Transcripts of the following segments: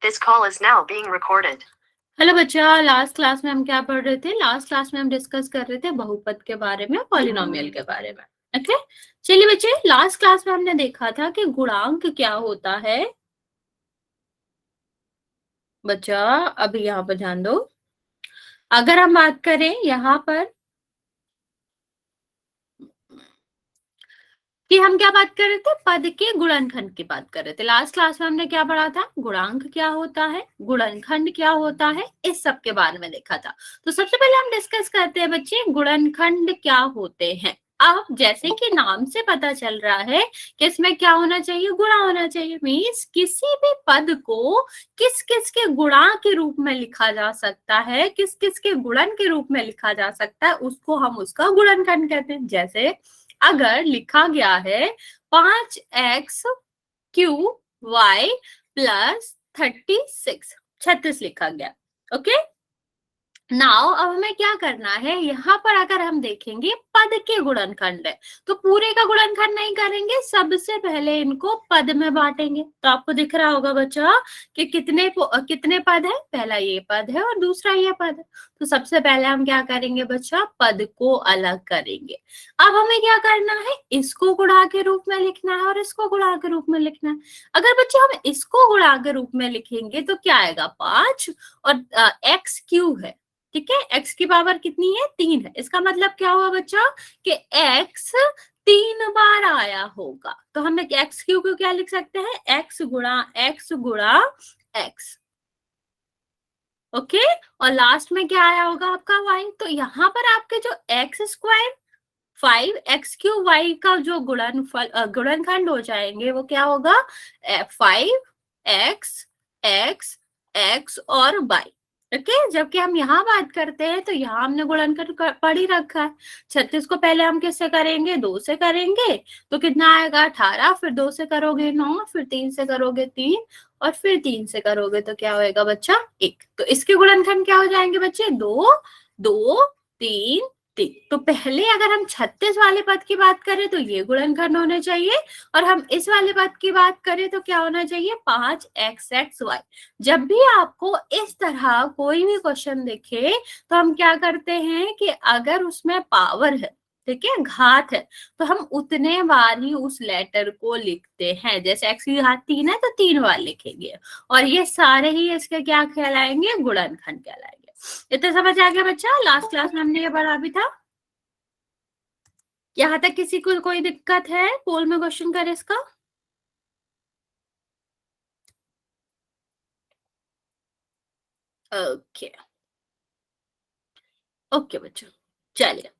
This call is now being recorded. Hello बच्चा, last class में हम क्या पढ़ रहे थे? लास्ट क्लास में हम डिस्कस कर रहे थे बहुपद के बारे में, पॉलिनोमियल के बारे में। ओके, चलिए बच्चे, लास्ट क्लास में हमने देखा था कि गुणांक क्या होता है। बच्चा अभी यहाँ पर ध्यान दो। अगर हम बात करें यहाँ पर कि हम क्या बात कर रहे थे, पद के गुणनखंड की बात कर रहे थे। लास्ट क्लास में हमने क्या पढ़ा था? गुणांक क्या होता है, गुणनखंड क्या होता है, इस सब के बारे में देखा था। तो सबसे पहले हम डिस्कस करते हैं बच्चे, गुणनखंड क्या होते हैं। अब जैसे कि नाम से पता चल रहा है कि इसमें क्या होना चाहिए, गुणा होना चाहिए। मीन्स किसी भी पद को किस किस के गुणा के रूप में लिखा जा सकता है, किस किस के गुणन के रूप में लिखा जा सकता है, उसको हम उसका गुणनखंड कहते हैं। जैसे अगर लिखा गया है 5x3y प्लस 36 लिखा गया। ओके, नाउ अब हमें क्या करना है, यहाँ पर अगर हम देखेंगे पद के गुणनखंड है तो पूरे का गुणनखंड नहीं करेंगे, सबसे पहले इनको पद में बांटेंगे। तो आपको दिख रहा होगा बच्चा कि कितने पद है, पहला ये पद है और दूसरा ये पद है। तो सबसे पहले हम क्या करेंगे बच्चा, पद को अलग करेंगे। अब हमें क्या करना है, इसको गुणा के रूप में लिखना है और इसको गुणा के रूप में लिखना है। अगर बच्चे हम इसको गुणा के रूप में लिखेंगे तो क्या आएगा, 5 और x³ है, ठीक है, x की पावर कितनी है, 3 है। इसका मतलब क्या हुआ बच्चा कि x 3 बार आया होगा। तो हम x³ को क्या लिख सकते हैं, x गुणा x। ओके, और लास्ट में क्या आया होगा आपका y। तो यहाँ पर आपके जो x² 5x³ का जो गुणनखंड हो जाएंगे वो क्या होगा, 5x x x और y। ओके, जबकि हम यहाँ बात करते हैं तो यहाँ हमने गुणनखंड पढ़ ही रखा है। 36 को पहले हम किससे करेंगे, 2 से करेंगे तो कितना आएगा 18, फिर 2 से करोगे 9, फिर 3 से करोगे 3 और फिर 3 से करोगे तो क्या होएगा बच्चा 1। तो इसके गुणनखंड क्या हो जाएंगे बच्चे, 2 2 3 3। तो पहले अगर हम 36 वाले पद की बात करें तो ये गुणनखंड होने चाहिए, और हम इस वाले पद की बात करें तो क्या होना चाहिए, 5xxy। जब भी आपको इस तरह कोई भी क्वेश्चन दिखे तो हम क्या करते हैं कि अगर उसमें पावर है, ठीक है, घात है, तो हम उतने बार ही उस लेटर को लिखते हैं। जैसे x की घात 3 है तो 3 बार लिखेंगे, और ये सारे ही इसके क्या कहलाएंगे, गुणनखंड कहलाएंगे। इतना समझ आ गया बच्चा? लास्ट क्लास में हमने ये पढ़ा भी था। यहाँ तक किसी को कोई दिक्कत है, पोल में क्वेश्चन करे इसका। ओके ओके बच्चों, चलिए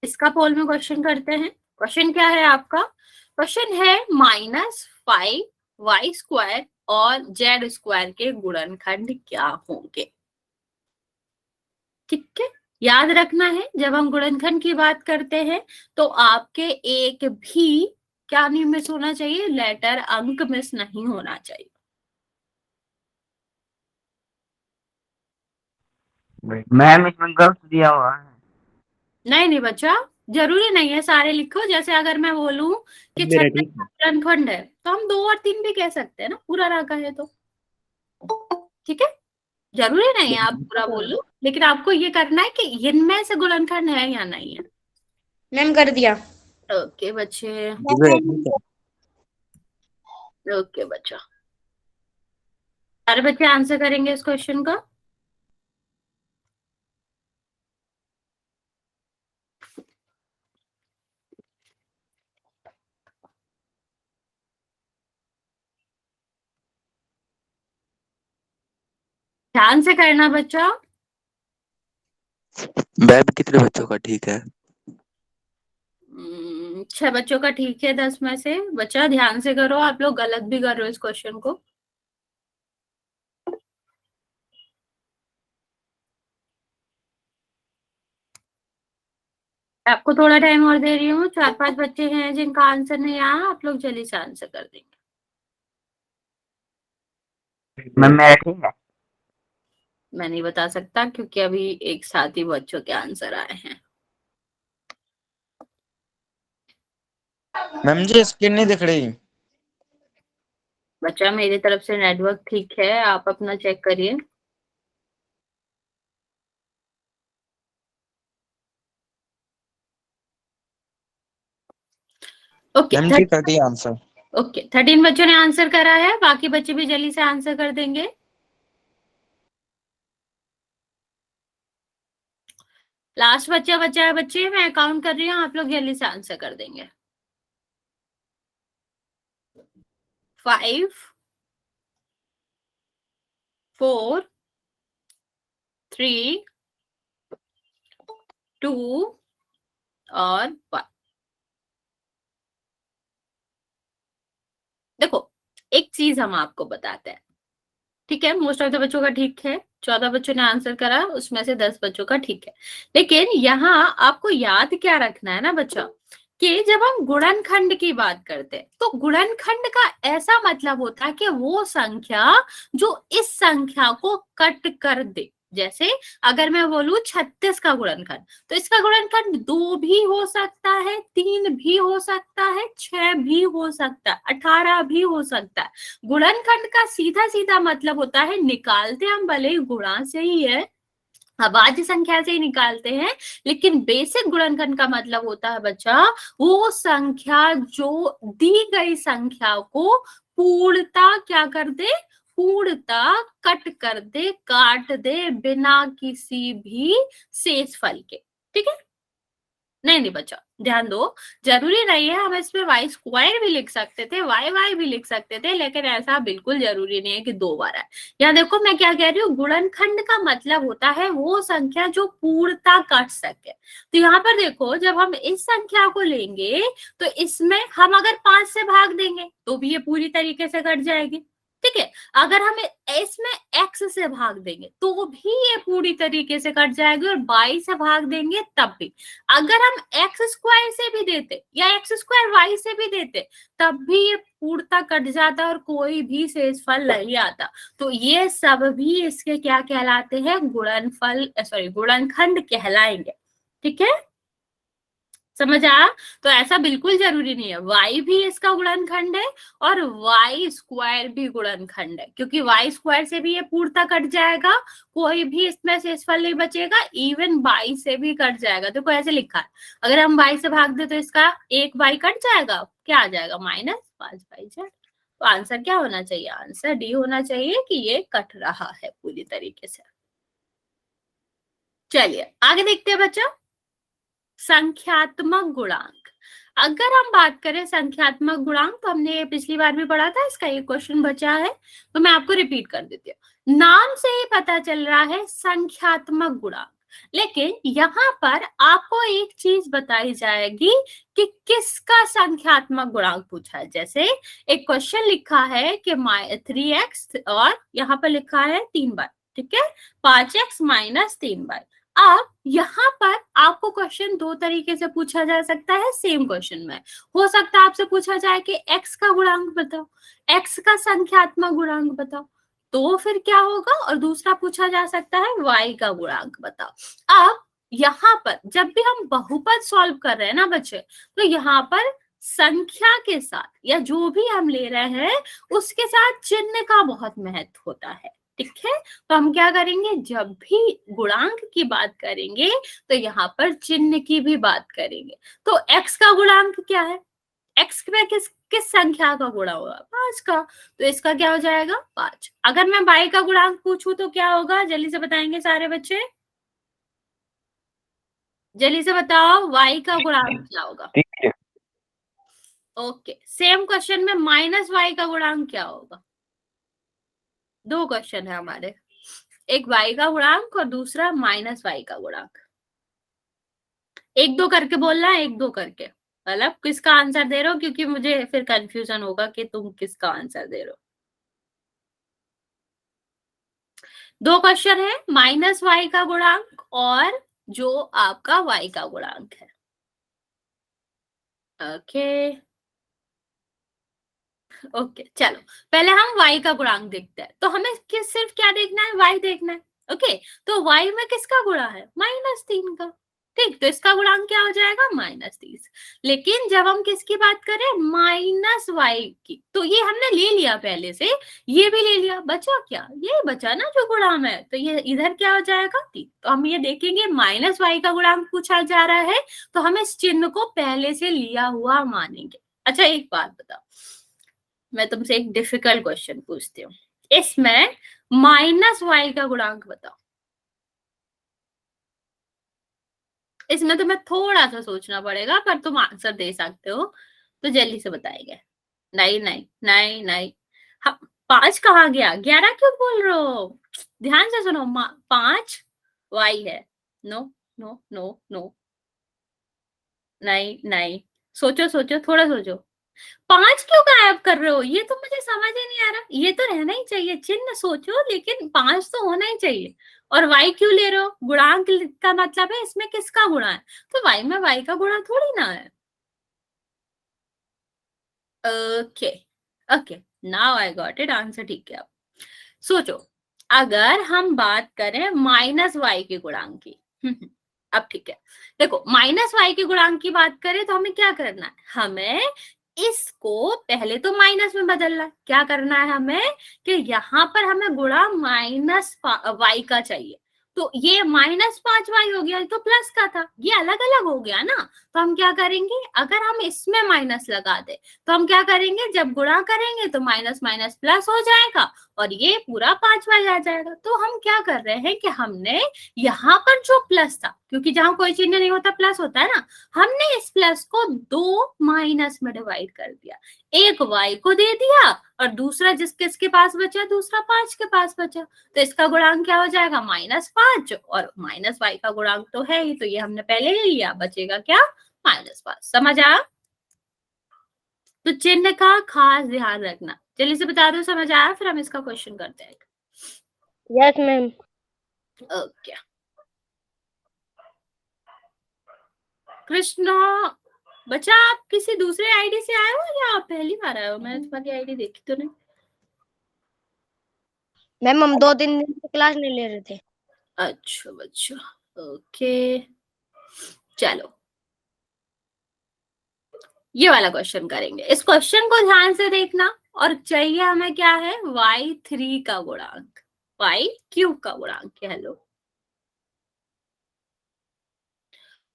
इसका पोल में क्वेश्चन करते हैं। क्वेश्चन क्या है आपका, क्वेश्चन है -5y² और z² के गुणनखंड क्या होंगे। ठीक है, याद रखना है जब हम गुणनखंड की बात करते हैं तो आपके एक भी क्या नहीं मिस होना चाहिए, लेटर अंक मिस नहीं होना चाहिए। मैम इसमें गलत दिया हुआ है। नहीं नहीं बच्चा, जरूरी नहीं है सारे लिखो। जैसे अगर मैं बोलूं कि मेरा 36 ठीक है। गुणनखंड है तो हम 2 और 3 भी कह सकते हैं ना, पूरा रखा है तो। ठीक है, जरूरी नहीं है आप पूरा बोलो, लेकिन आपको ये करना है कि इनमें से गुणनखंड है या नहीं है। मैम कर दिया। ओके बच्चे, मेरा ठीक है। ओके बच्चा, सारे बच्चे आंसर करेंगे इस क्वेश्चन का। ध्यान से करना बच्चा। मैम कितने बच्चों का ठीक है? 6 बच्चों का ठीक है 10 में से। बच्चा ध्यान से करो, आप लोग गलत भी कर रहे हो इस क्वेश्चन को। आपको थोड़ा टाइम और दे रही हूँ, 4-5 बच्चे हैं जिनका आंसर नहीं आया, आप लोग जल्दी से आंसर कर देंगे। मैम मेरा ठीक है। मैं नहीं बता सकता क्योंकि अभी एक साथ ही बच्चों के आंसर आए हैं। मैम जी स्क्रीन नहीं दिख रही। बच्चा मेरी तरफ से नेटवर्क ठीक है, आप अपना चेक करिए। ओके मैम जी कर दिया आंसर। ओके 13 बच्चों ने आंसर करा है, बाकी बच्चे भी जल्दी से आंसर कर देंगे। लास्ट बच्चा बचा है बच्चे, मैं काउंट कर रही हूँ, आप लोग जल्दी से आंसर कर देंगे। 5 4 3 2 और 1। देखो एक चीज हम आपको बताते हैं, ठीक है, मोस्ट ऑफ द बच्चों का ठीक है, 14 बच्चों ने आंसर करा, उसमें से 10 बच्चों का ठीक है। लेकिन यहाँ आपको याद क्या रखना है ना बच्चा, कि जब हम गुणनखंड की बात करते हैं तो गुणनखंड का ऐसा मतलब होता है कि वो संख्या जो इस संख्या को कट कर दे। जैसे अगर मैं बोलूं 36 का गुणनखंड, तो इसका गुणनखंड 2 भी हो सकता है, 3 भी हो सकता है, 6 भी हो सकता है, 18 भी हो सकता है। गुणनखंड का सीधा सीधा मतलब होता है, निकालते हम भले ही गुणा से ही है, अभाज्य संख्या से ही निकालते हैं, लेकिन बेसिक गुणनखंड का मतलब होता है बच्चा वो संख्या जो दी गई संख्या को पूर्णता क्या कर दे, पूर्णता कट कर दे, काट दे, बिना किसी भी शेषफल के। ठीक है, नहीं नहीं बच्चा ध्यान दो, जरूरी नहीं है हम इसमें वाई स्क्वायर भी लिख सकते थे, वाई वाई भी लिख सकते थे, लेकिन ऐसा बिल्कुल जरूरी नहीं है कि 2 बार आए। यहाँ देखो मैं क्या कह रही हूँ, गुणनखंड का मतलब होता है वो संख्या जो पूर्णता काट सके। तो यहाँ पर देखो जब हम इस संख्या को लेंगे तो इसमें हम अगर 5 से भाग देंगे तो भी ये पूरी तरीके से कट जाएगी। ठीक है, अगर हम इसमें x से भाग देंगे तो भी ये पूरी तरीके से कट जाएगी, और 22 से भाग देंगे तब भी। अगर हम एक्स स्क्वायर से भी देते या एक्स स्क्वायर वाई से भी देते तब भी ये पूर्णता कट जाता और कोई भी शेषफल नहीं आता। तो ये सब भी इसके क्या कहलाते हैं, गुणनफल, सॉरी गुणनखंड कहलाएंगे। ठीक है, समझ आया? तो ऐसा बिल्कुल जरूरी नहीं है, y भी इसका गुणनखंड है और y स्क्वायर भी गुणनखंड है, क्योंकि y स्क्वायर से भी ये पूर्णता कट जाएगा, कोई भी इसमें शेषफल नहीं बचेगा, इवन y से भी कट जाएगा। देखो ऐसे लिखा है, अगर हम y से भाग दे तो इसका एक y कट जाएगा, क्या आ जाएगा, -5y z। तो आंसर क्या होना चाहिए, आंसर डी होना चाहिए कि ये कट रहा है पूरी तरीके से। चलिए आगे देखते हैं बच्चा, संख्यात्मक गुणांक। अगर हम बात करें संख्यात्मक गुणांक, तो हमने पिछली बार भी पढ़ा था, इसका एक क्वेश्चन बचा है तो मैं आपको रिपीट कर देती हूँ। नाम से ही पता चल रहा है संख्यात्मक गुणांक, लेकिन यहाँ पर आपको एक चीज बताई जाएगी कि किसका संख्यात्मक गुणांक पूछा है। जैसे एक क्वेश्चन लिखा है कि 3x और यहाँ पर लिखा है 3 बार, ठीक है, 5x - 3 बार। अब यहाँ पर आपको क्वेश्चन 2 तरीके से पूछा जा सकता है सेम क्वेश्चन में। हो सकता है आपसे पूछा जाए कि x का गुणांक बताओ, x का संख्यात्मक गुणांक बताओ, तो फिर क्या होगा, और दूसरा पूछा जा सकता है y का गुणांक बताओ। अब यहाँ पर जब भी हम बहुपद सॉल्व कर रहे हैं ना बच्चे, तो यहाँ पर संख्या के साथ या जो भी हम ले रहे हैं उसके साथ चिन्ह का बहुत महत्व होता है। ठीक है, तो हम क्या करेंगे, जब भी गुणांक की बात करेंगे तो यहाँ पर चिन्ह की भी बात करेंगे। तो x का गुणांक क्या है, x में किस किस संख्या का गुणा होगा, 5 का, तो इसका क्या हो जाएगा 5। अगर मैं y का गुणांक पूछूं तो क्या होगा, जल्दी से बताएंगे सारे बच्चे, जल्दी से बताओ y का गुणांक क्या होगा। ठीक है। ओके, सेम क्वेश्चन में -y का गुणांक क्या होगा। 2 क्वेश्चन है हमारे, एक y का गुणांक और दूसरा -y का गुणांक। 1-2 करके बोलना है, 1-2 करके, मतलब किसका आंसर दे रहे हो, क्योंकि मुझे फिर कंफ्यूजन होगा कि तुम किसका आंसर दे रहे हो। 2 क्वेश्चन है, -y का गुणांक और जो आपका y का गुणांक है। ओके ओके, चलो पहले हम y का गुणांक देखते हैं। तो हमें सिर्फ क्या देखना है, y देखना है। ओके, तो y में किसका गुणा है, -3 का। ठीक, तो इसका गुणांक क्या हो जाएगा -30। लेकिन जब हम किसकी बात करें, -y की, तो ये हमने ले लिया पहले से, ये भी ले लिया, बचा क्या, ये बचा ना जो गुणांक है, तो ये इधर क्या हो जाएगा 3। तो हम ये देखेंगे -y का गुणांक पूछा जा रहा है, तो हम इस चिन्ह को पहले से लिया हुआ मानेंगे। अच्छा एक बात बताओ, मैं तुमसे एक डिफिकल्ट क्वेश्चन पूछती हूँ, इसमें -y का गुणांक बताओ। इसमें तुम्हें थोड़ा सा सोचना पड़ेगा, पर तुम आंसर दे सकते हो, तो जल्दी से बताएंगे। नहीं नहीं नहीं नहीं, हाँ, 5 कहाँ गया, 11 क्यों बोल रहे हो, ध्यान से सुनो, 5 y है। नो नो नो नो, नहीं नहीं, सोचो सोचो, थोड़ा सोचो, 5 क्यों गायब कर रहे हो, ये तो मुझे समझ ही नहीं आ रहा, ये तो रहना ही चाहिए चिन्ह, सोचो, लेकिन 5 तो होना ही चाहिए। और y क्यों ले रहे हो, गुणांक का मतलब है इसमें किसका गुणा है, तो y में y का गुणा थोड़ी ना है। Okay okay, now I got it, answer ठीक है। अब सोचो, अगर हम बात करें -y के गुणांक की, अब ठीक है, देखो -y के गुणांक की बात करें तो हमें क्या करना है, हमें इसको पहले तो माइनस में बदलना है, क्या करना है हमें, कि यहाँ पर हमें गुणा -y का चाहिए, तो ये -5y हो गया, तो प्लस का था, ये अलग अलग हो गया ना, तो हम क्या करेंगे, अगर हम इसमें माइनस लगा दे, तो हम क्या करेंगे, जब गुणा करेंगे तो माइनस माइनस प्लस हो जाएगा, और ये पूरा 5y आ जाएगा। तो हम क्या कर रहे हैं कि हमने यहाँ पर जो प्लस था, क्योंकि जहां कोई चिन्ह नहीं होता प्लस होता है ना, हमने इस प्लस को 2 माइनस में डिवाइड कर दिया, एक y को दे दिया, और दूसरा जिसके पास बचा, दूसरा 5 के पास बचा, तो इसका गुणांक क्या हो जाएगा, -5, और -y का गुणांक तो है ही, तो ये हमने पहले ले लिया, बचेगा क्या, -5। समझ आया, तो चिन्ह का खास ध्यान रखना, जल्दी से बता दो, समझ आया, फिर हम इसका क्वेश्चन करते हैं। Yes ma'am. ओके, कृष्णा बच्चा, आप किसी दूसरे आईडी से आए हो या आप पहली बार आए हो, मैंने तुम्हारी आईडी देखी तो नहीं। मैम हम 2-3 दिन से क्लास नहीं ले रहे थे। अच्छा बच्चा, ओके, चलो ये वाला क्वेश्चन करेंगे, इस क्वेश्चन को ध्यान से देखना, और चाहिए हमें क्या है, y3 का गुणांक, y³ का गुणांक कह लो,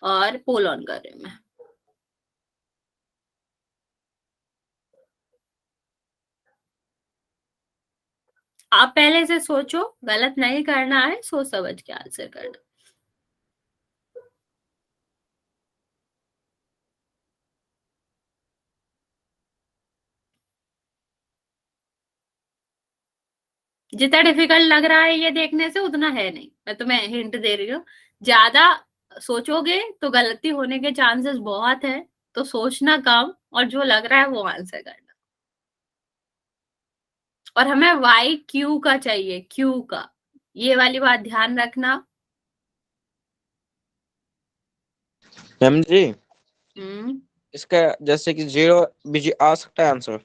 और पोल ऑन कर रही हूं मैं। आप पहले से सोचो, गलत नहीं करना है, सोच समझ के आंसर करना। जितना डिफिकल्ट लग रहा है ये देखने से, उतना है नहीं, मैं तुम्हें हिंट दे रही हूँ, ज्यादा सोचोगे तो गलती होने के चांसेस बहुत है, तो सोचना कम, और जो लग रहा है वो आंसर करना, और हमें y³ का चाहिए, q का, ये वाली बात ध्यान रखना। मैम जी, हम्म, इसका जैसे कि 0 भी आ सकता है आंसर।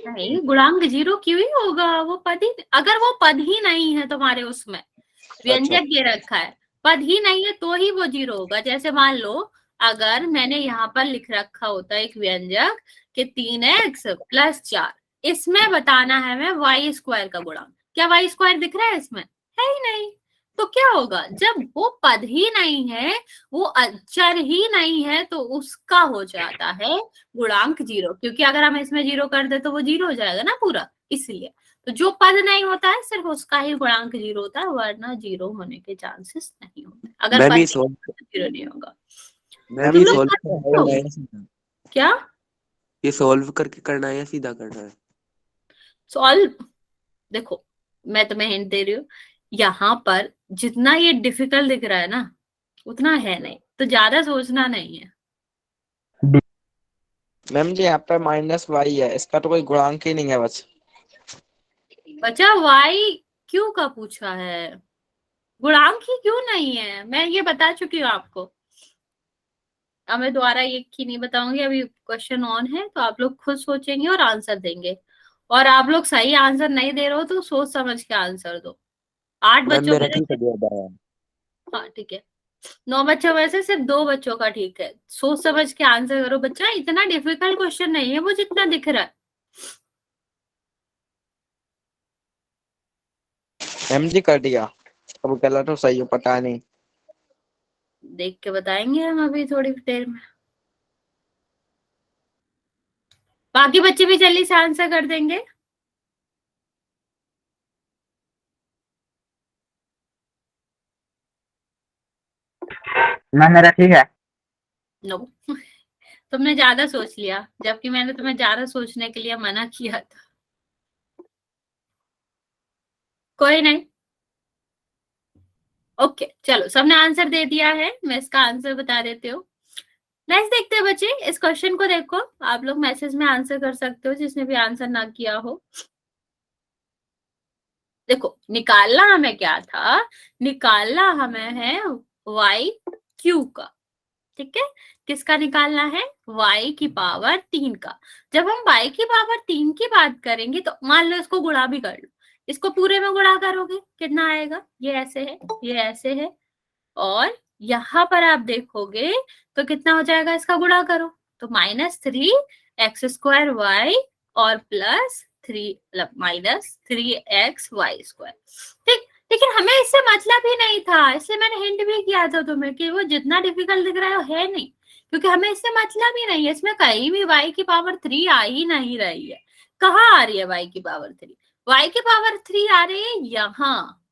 नहीं, गुणांक 0 क्यों ही होगा, वो पद ही, अगर वो पद ही नहीं है तुम्हारे उसमें, व्यंजक ये रखा है, पद ही नहीं है तो ही वो 0 होगा। जैसे मान लो, अगर मैंने यहाँ पर लिख रखा होता एक व्यंजक कि 3x+4, इसमें बताना है हमें y² का गुणांक, क्या y² दिख रहा है इसमें, है ही नहीं, तो क्या होगा, जब वो पद ही नहीं है, वो अक्षर ही नहीं है, तो उसका हो जाता है गुणांक 0, क्योंकि अगर हम इसमें 0 कर दे तो वो 0 हो जाएगा ना पूरा, इसलिए तो जो पद नहीं होता है सिर्फ उसका ही गुणांक 0 होता है, वरना 0 होने के चांसेस नहीं होते, अगर पद 0 नहीं होगा। मैं तुम भी लोग सॉल्व करते हो? करना है सीधा, क्या ये सॉल्व करके करना है या सीधा करना है? सॉल्व, देखो मैं तुम्हें हिंट दे रही हूँ, यहाँ पर जितना ये डिफिकल्ट दिख रहा है ना, उतना है नहीं, तो ज्यादा सोचना नहीं है। मैम जी यहाँ पर -y है, इसका तो कोई गुणांक ही नहीं है बस। बच्चा y³ का पूछा है, गुणांक ही क्यों नहीं है, मैं ये बता चुकी हूँ आपको, अब मैं दोबारा एक ही नहीं बताऊंगी, अभी क्वेश्चन ऑन है, तो आप लोग खुद सोचेंगे और आंसर देंगे, और आप लोग सही आंसर नहीं दे रहे हो तो सोच समझ के आंसर दो। 8 मैम बच्चों मेरा के ठीक है, लिए, जवाब आया। हाँ ठीक है, 9 बच्चों में से सिर्फ 2 बच्चों का ठीक है। सोच समझ के आंसर करो बच्चा, इतना डिफिकल्ट क्वेश्चन नहीं है वो जितना दिख रहा है। मैम जी कर दिया, अब गलत हो सही हो पता नहीं। देख के बताएंगे हम अभी थोड़ी देर में। बाकी बच्चे भी जल्दी से आंसर कर देंगे। मैम मेरा ठीक है। नो तुमने ज्यादा सोच लिया, जबकि मैंने तुम्हें ज्यादा सोचने के लिए मना किया था। कोई नहीं, ओके चलो, सबने आंसर दे दिया है, मैं इसका आंसर बता देती हूँ। नेक्स्ट देखते हैं बच्चे, इस क्वेश्चन को देखो, आप लोग मैसेज में आंसर कर सकते हो जिसने भी आंसर ना किया हो। देखो निकालना हमें क्या था, निकालना हमें है y क्यू का, ठीक है। किसका निकालना है, y की पावर 3 का। जब हम y की पावर 3 की बात करेंगे तो मान लो इसको गुणा भी कर लो, इसको पूरे में गुणा करोगे कितना आएगा, ये ऐसे है, ये ऐसे है, और यहां पर आप देखोगे तो कितना हो जाएगा, इसका गुणा करो तो -3x² और +3 -3xy²। ठीक, लेकिन हमें इससे मतलब ही नहीं था, इसलिए मैंने हिंट भी किया था तुम्हें कि वो जितना डिफिकल्ट दिख रहा है वो है नहीं, क्योंकि हमें इससे मतलब ही नहीं है। इसमें कहीं भी y की पावर 3 आ ही नहीं रही है। कहाँ आ रही है y की पावर 3? y की पावर 3 आ रही है यहाँ,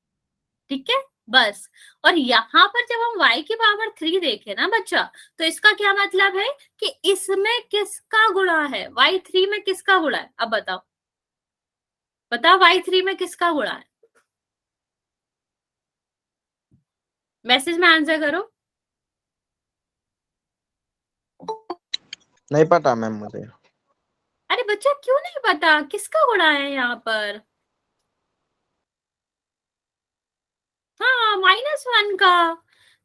ठीक है बस। और यहाँ पर जब हम y की पावर 3 देखें ना बच्चा, तो इसका क्या मतलब है कि इसमें किसका गुणा है, y3 में किसका गुणा है, अब बताओ, बताओ y3 में किसका गुणा है, मैसेज में आंसर करो। नहीं पता मैम मुझे। अरे बच्चा क्यों नहीं पता, किसका गुणा है यहाँ पर, हाँ -1 का।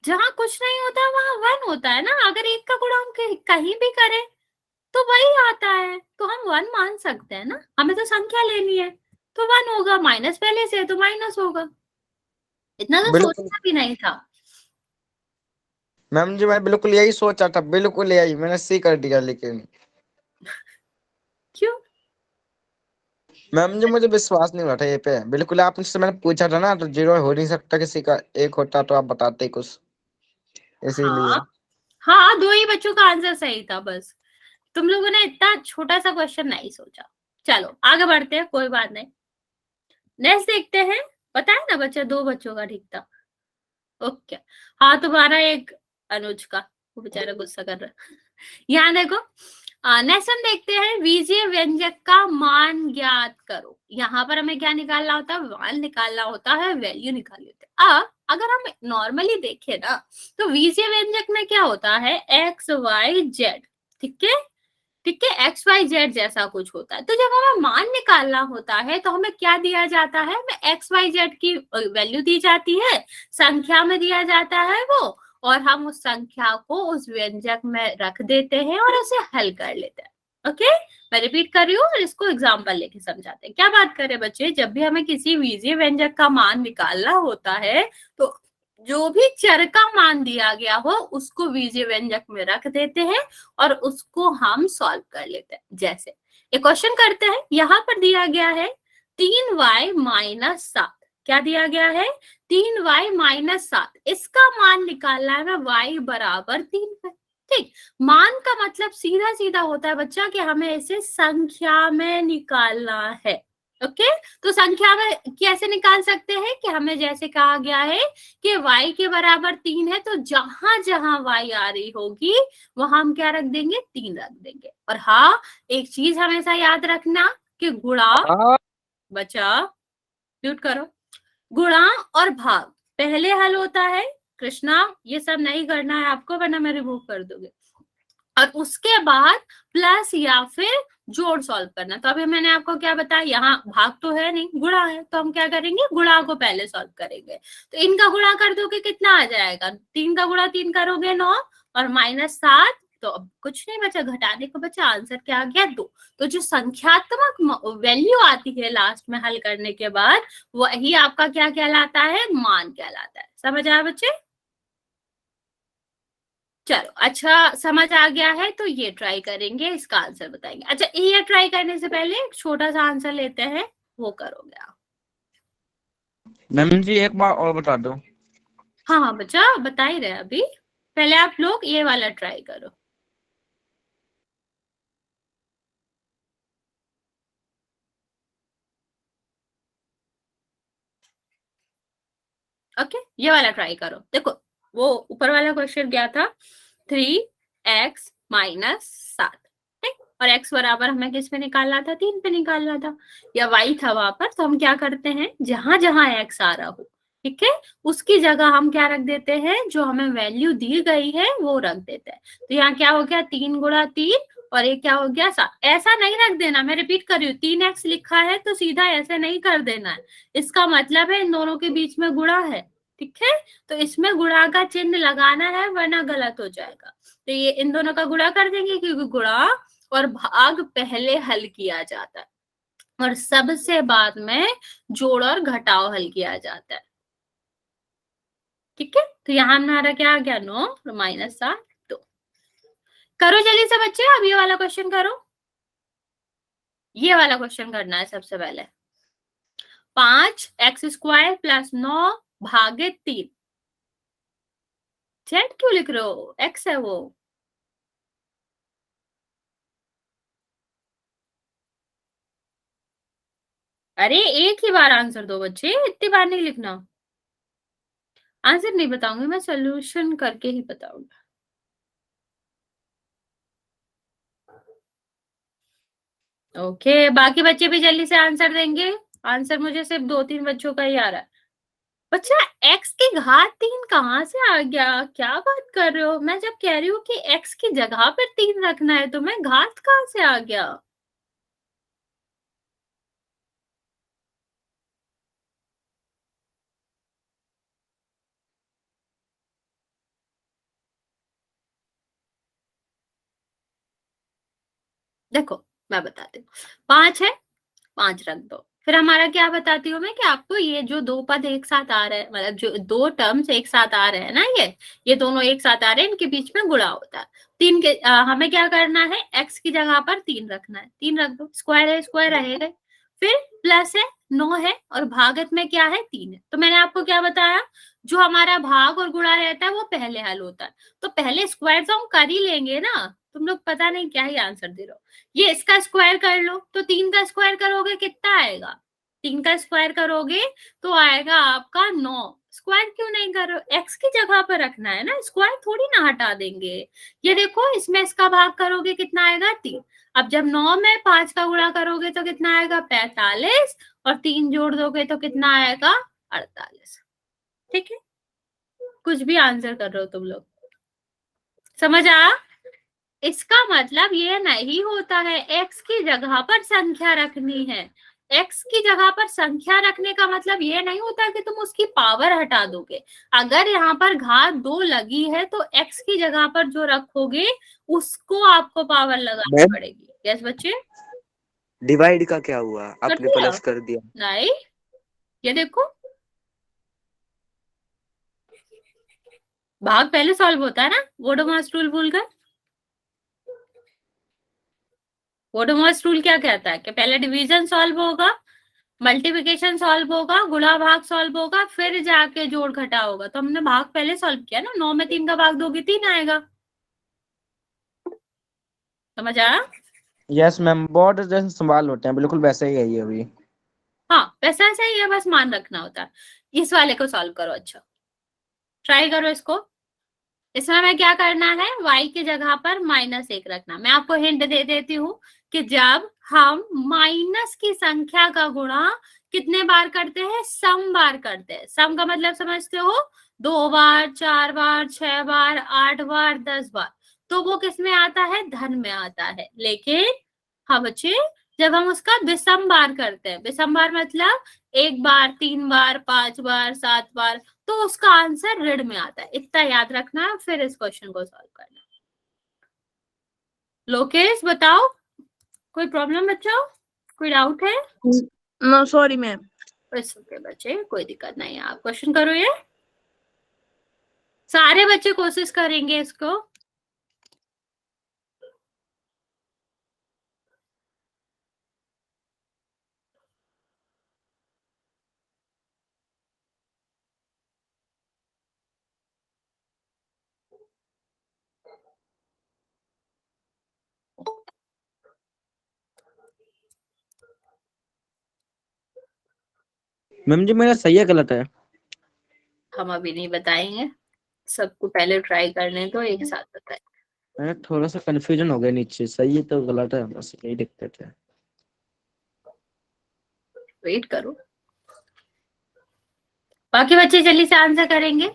जहां कुछ नहीं होता वहां 1 होता है ना, अगर 1 का गुणा हम कहीं भी करें तो वही आता है, तो हम 1 मान सकते हैं ना, हमें तो संख्या लेनी है तो 1 होगा, माइनस पहले से है तो माइनस होगा, इतना तो बिल्कुल सोचना भी नहीं था। मैम जी, मैं बिल्कुल यही सोचा था, बिल्कुल यही मैंने सी कर दिया, लेकिन क्यों? मैम जी मुझे विश्वास नहीं हो रहा था ये पे, बिल्कुल आपसे मैंने पूछा था ना, तो 0 हो नहीं सकता, किसी का 1 होता तो आप बताते कुछ, इसीलिए। हाँ हाँ, 2 ही बच्चों का आंसर सही था बस, तुम लोगों ने इतना छोटा सा क्वेश्चन नहीं सोचा। चलो आगे बढ़ते हैं, कोई बात नहीं। नेक्स्ट देखते हैं, बताया ना बच्चा 2 बच्चों का ठीक था। ओके, हाँ तुम्हारा एक अनुज का, वो बेचारा गुस्सा कर रहा है। यहाँ देखो, नेक्स्ट हम देखते हैं, बीजीय व्यंजक का मान ज्ञात करो। यहाँ पर हमें क्या निकालना होता है, मान निकालना होता है, वैल्यू निकालनी होती है। अब अगर हम नॉर्मली देखें ना, तो बीजीय व्यंजक में क्या होता है, एक्स वाई जेड, ठीक है, ठीक है, एक्स वाई जेड जैसा कुछ होता है। तो जब हमें मान निकालना होता है तो हमें क्या दिया जाता है, हमें एक्स वाई जेड की वैल्यू दी जाती है, संख्या में दिया जाता है वो, और हम उस संख्या को उस व्यंजक में रख देते हैं और उसे हल कर लेते हैं। ओके, मैं रिपीट कर रही हूँ और इसको एग्जाम्पल लेके समझाते हैं। क्या बात करें बच्चे, जब भी हमें किसी बीजीय व्यंजक का मान निकालना होता है तो जो भी चर का मान दिया गया हो उसको बीजीय व्यंजक में रख देते हैं और उसको हम सॉल्व कर लेते हैं। जैसे एक क्वेश्चन करते हैं, यहाँ पर दिया गया है 3y-7, क्या दिया गया है, 3y-7, इसका मान निकालना है y बराबर 3 पे। ठीक, मान का मतलब सीधा सीधा होता है बच्चा कि हमें इसे संख्या में निकालना है। ओके, तो संख्या में कैसे निकाल सकते हैं कि हमें जैसे कहा गया है कि y के बराबर 3 है, तो जहां जहां y आ रही होगी वहां हम क्या रख देंगे, 3 रख देंगे। और हाँ, एक चीज हमेशा याद रखना कि गुणा, बचा म्यूट करो, गुणा और भाग पहले हल होता है। कृष्णा ये सब नहीं करना है आपको, वरना मैं रिमूव कर दूंगी, और उसके बाद प्लस या फिर जोड़ सॉल्व करना। तो अभी मैंने आपको क्या बताया, यहाँ भाग तो है नहीं, गुणा है, तो हम क्या करेंगे, गुणा को पहले सॉल्व करेंगे। तो इनका गुणा कर दोगे कितना आ जाएगा, 3 का गुणा 3 करोगे 9 और -7, तो अब कुछ नहीं बचा, घटाने को बचा, आंसर क्या आ गया 2। तो जो संख्यात्मक वैल्यू आती है लास्ट में हल करने के बाद, वही आपका क्या कहलाता है, मान कहलाता है। समझ आया बच्चे? चलो अच्छा समझ आ गया है तो ये ट्राई करेंगे, इसका आंसर बताएंगे। अच्छा ये ट्राई करने से पहले एक छोटा सा आंसर लेते हैं, वो करोगे आप। मैम जी एक बार और बता दो। हाँ हाँ बच्चा बता ही रहे अभी, पहले आप लोग ये वाला ट्राई करो। ओके ये वाला ट्राई करो। देखो वो ऊपर वाला क्वेश्चन क्या था, 3x माइनस 7, ठीक, और x बराबर हमें किस पे निकालना था, 3 पे निकालना था, या y था वहां पर। तो हम क्या करते हैं, जहां जहां x आ रहा हो, ठीक है, उसकी जगह हम क्या रख देते हैं, जो हमें वैल्यू दी गई है वो रख देते हैं। तो यहाँ क्या हो गया, 3 गुणा 3 और एक क्या हो गया 7। ऐसा नहीं रख देना, मैं रिपीट कर रही हूँ, 3x लिखा है तो सीधा ऐसे नहीं कर देना है, इसका मतलब है इन दोनों के बीच में गुणा है, ठीक है, तो इसमें गुणा का चिन्ह लगाना है वरना गलत हो जाएगा। तो ये इन दोनों का गुणा कर देंगे, क्योंकि गुणा और भाग पहले हल किया जाता है और सबसे बाद में जोड़ और घटाव हल किया जाता है, ठीक है। तो यहाँ हमारा क्या आ गया, 9 माइनस 7 2। करो जल्दी से बच्चे, अब ये वाला क्वेश्चन करो, ये वाला क्वेश्चन करना है सबसे पहले। 5x² प्लस 9 भागे 3, जेड क्यों लिख रहे हो, x है वो। अरे एक ही बार आंसर दो बच्चे, इतनी बार नहीं लिखना। आंसर नहीं बताऊंगी मैं, सोल्यूशन करके ही बताऊंगी। ओके बाकी बच्चे भी जल्दी से आंसर देंगे। आंसर मुझे सिर्फ 2-3 बच्चों का ही आ रहा है। बच्चा x की घात 3 कहाँ से आ गया, क्या बात कर रहे हो। मैं जब कह रही हूँ कि x की जगह पर 3 रखना है तो मैं घात कहाँ से आ गया। देखो मैं बताती हूँ, 5 है, 5 रख दो। फिर हमारा क्या बताती हूँ मैं कि आपको ये जो दो पद एक साथ आ रहे हैं, मतलब जो दो टर्म्स एक साथ आ रहे हैं ना, ये दोनों एक साथ आ रहे हैं, इनके बीच में गुणा होता है। 3 के हमें क्या करना है, x की जगह पर 3 रखना है, 3 रख दो, स्क्वायर है स्क्वायर रहेगा, फिर प्लस है 9 है और भागत में क्या है 3 है। तो मैंने आपको क्या बताया, जो हमारा भाग और गुणा रहता है वो पहले हल होता है, तो पहले स्क्वायर तो हम कर ही लेंगे ना। तुम लोग पता नहीं क्या ही आंसर दे रहे हो। ये इसका स्क्वायर कर लो, तो 3 का स्क्वायर करोगे कितना आएगा, 3 का स्क्वायर करोगे तो आएगा आपका 9। स्क्वायर क्यों नहीं कर रहे हो, x की जगह पर रखना है ना, स्क्वायर थोड़ी ना हटा देंगे। ये देखो इसमें इसका भाग करोगे कितना आएगा 3। अब जब 9 में 5 का गुणा करोगे तो कितना आएगा 45 और 3 जोड़ दोगे तो कितना आएगा 48, ठीक है। कुछ भी आंसर कर रहे हो तुम लोग, समझ आ। इसका मतलब ये नहीं होता है x की जगह पर संख्या रखनी है, x की जगह पर संख्या रखने का मतलब ये नहीं होता कि तुम उसकी पावर हटा दोगे। अगर यहाँ पर घात 2 लगी है तो x की जगह पर जो रखोगे उसको आपको पावर लगानी पड़ेगी। यस बच्चे, डिवाइड का क्या हुआ, कर आपने दिया प्लस कर दिया। नहीं, ये देखो भाग पहले सॉल्व होता है ना, वोडोमॉस रूल भूलकर। वोडोमॉस रूल क्या कहता है कि पहले डिवीजन सॉल्व होगा, मल्टीप्लिकेशन सॉल्व होगा, गुणा भाग सॉल्व होगा, फिर जाके जोड़ घटा होगा। तो हमने भाग पहले सॉल्व किया ना, 9 में 3 का भाग दोगे 3 आएगा, समझ आया। यस मैम, बहुत जैसे सवाल होते हैं बिल्कुल वैसे ही है ये अभी। हाँ वैसा ऐसा ही है, बस मान रखना होता है। इस वाले को सॉल्व करो, अच्छा ट्राई करो इसको। इसमें हमें क्या करना है, y की जगह पर -1 रखना। मैं आपको हिंट दे देती हूँ कि जब हम माइनस की संख्या का गुणा कितने बार करते हैं, सम बार करते हैं। सम का मतलब समझते हो, 2 बार 4 बार 6 बार 8 बार 10 बार, तो वो किस में आता है, धन में आता है। लेकिन हाँ बच्चे, जब हम उसका विषम बार करते हैं, विषम बार मतलब 1 बार 3 बार 5 बार 7 बार, तो उसका आंसर ऋण में आता है। इतना याद रखना है, फिर इस क्वेश्चन को सॉल्व करना। लोकेश बताओ, कोई प्रॉब्लम बच्चों, कोई डाउट है। No sorry ma'am. ओके बच्चे कोई दिक्कत नहीं है, आप क्वेश्चन करो। ये सारे बच्चे कोशिश करेंगे इसको मैम जी मेरा सही है गलत है? हम अभी नहीं बताएंगे, सबको पहले ट्राई करने दो, एक साथ बताए। मैं थोड़ा सा कंफ्यूजन हो गया नीचे, सही है तो गलत है, बस यही दिक्कत है। वेट करो, बाकी बच्चे जल्दी से आंसर करेंगे।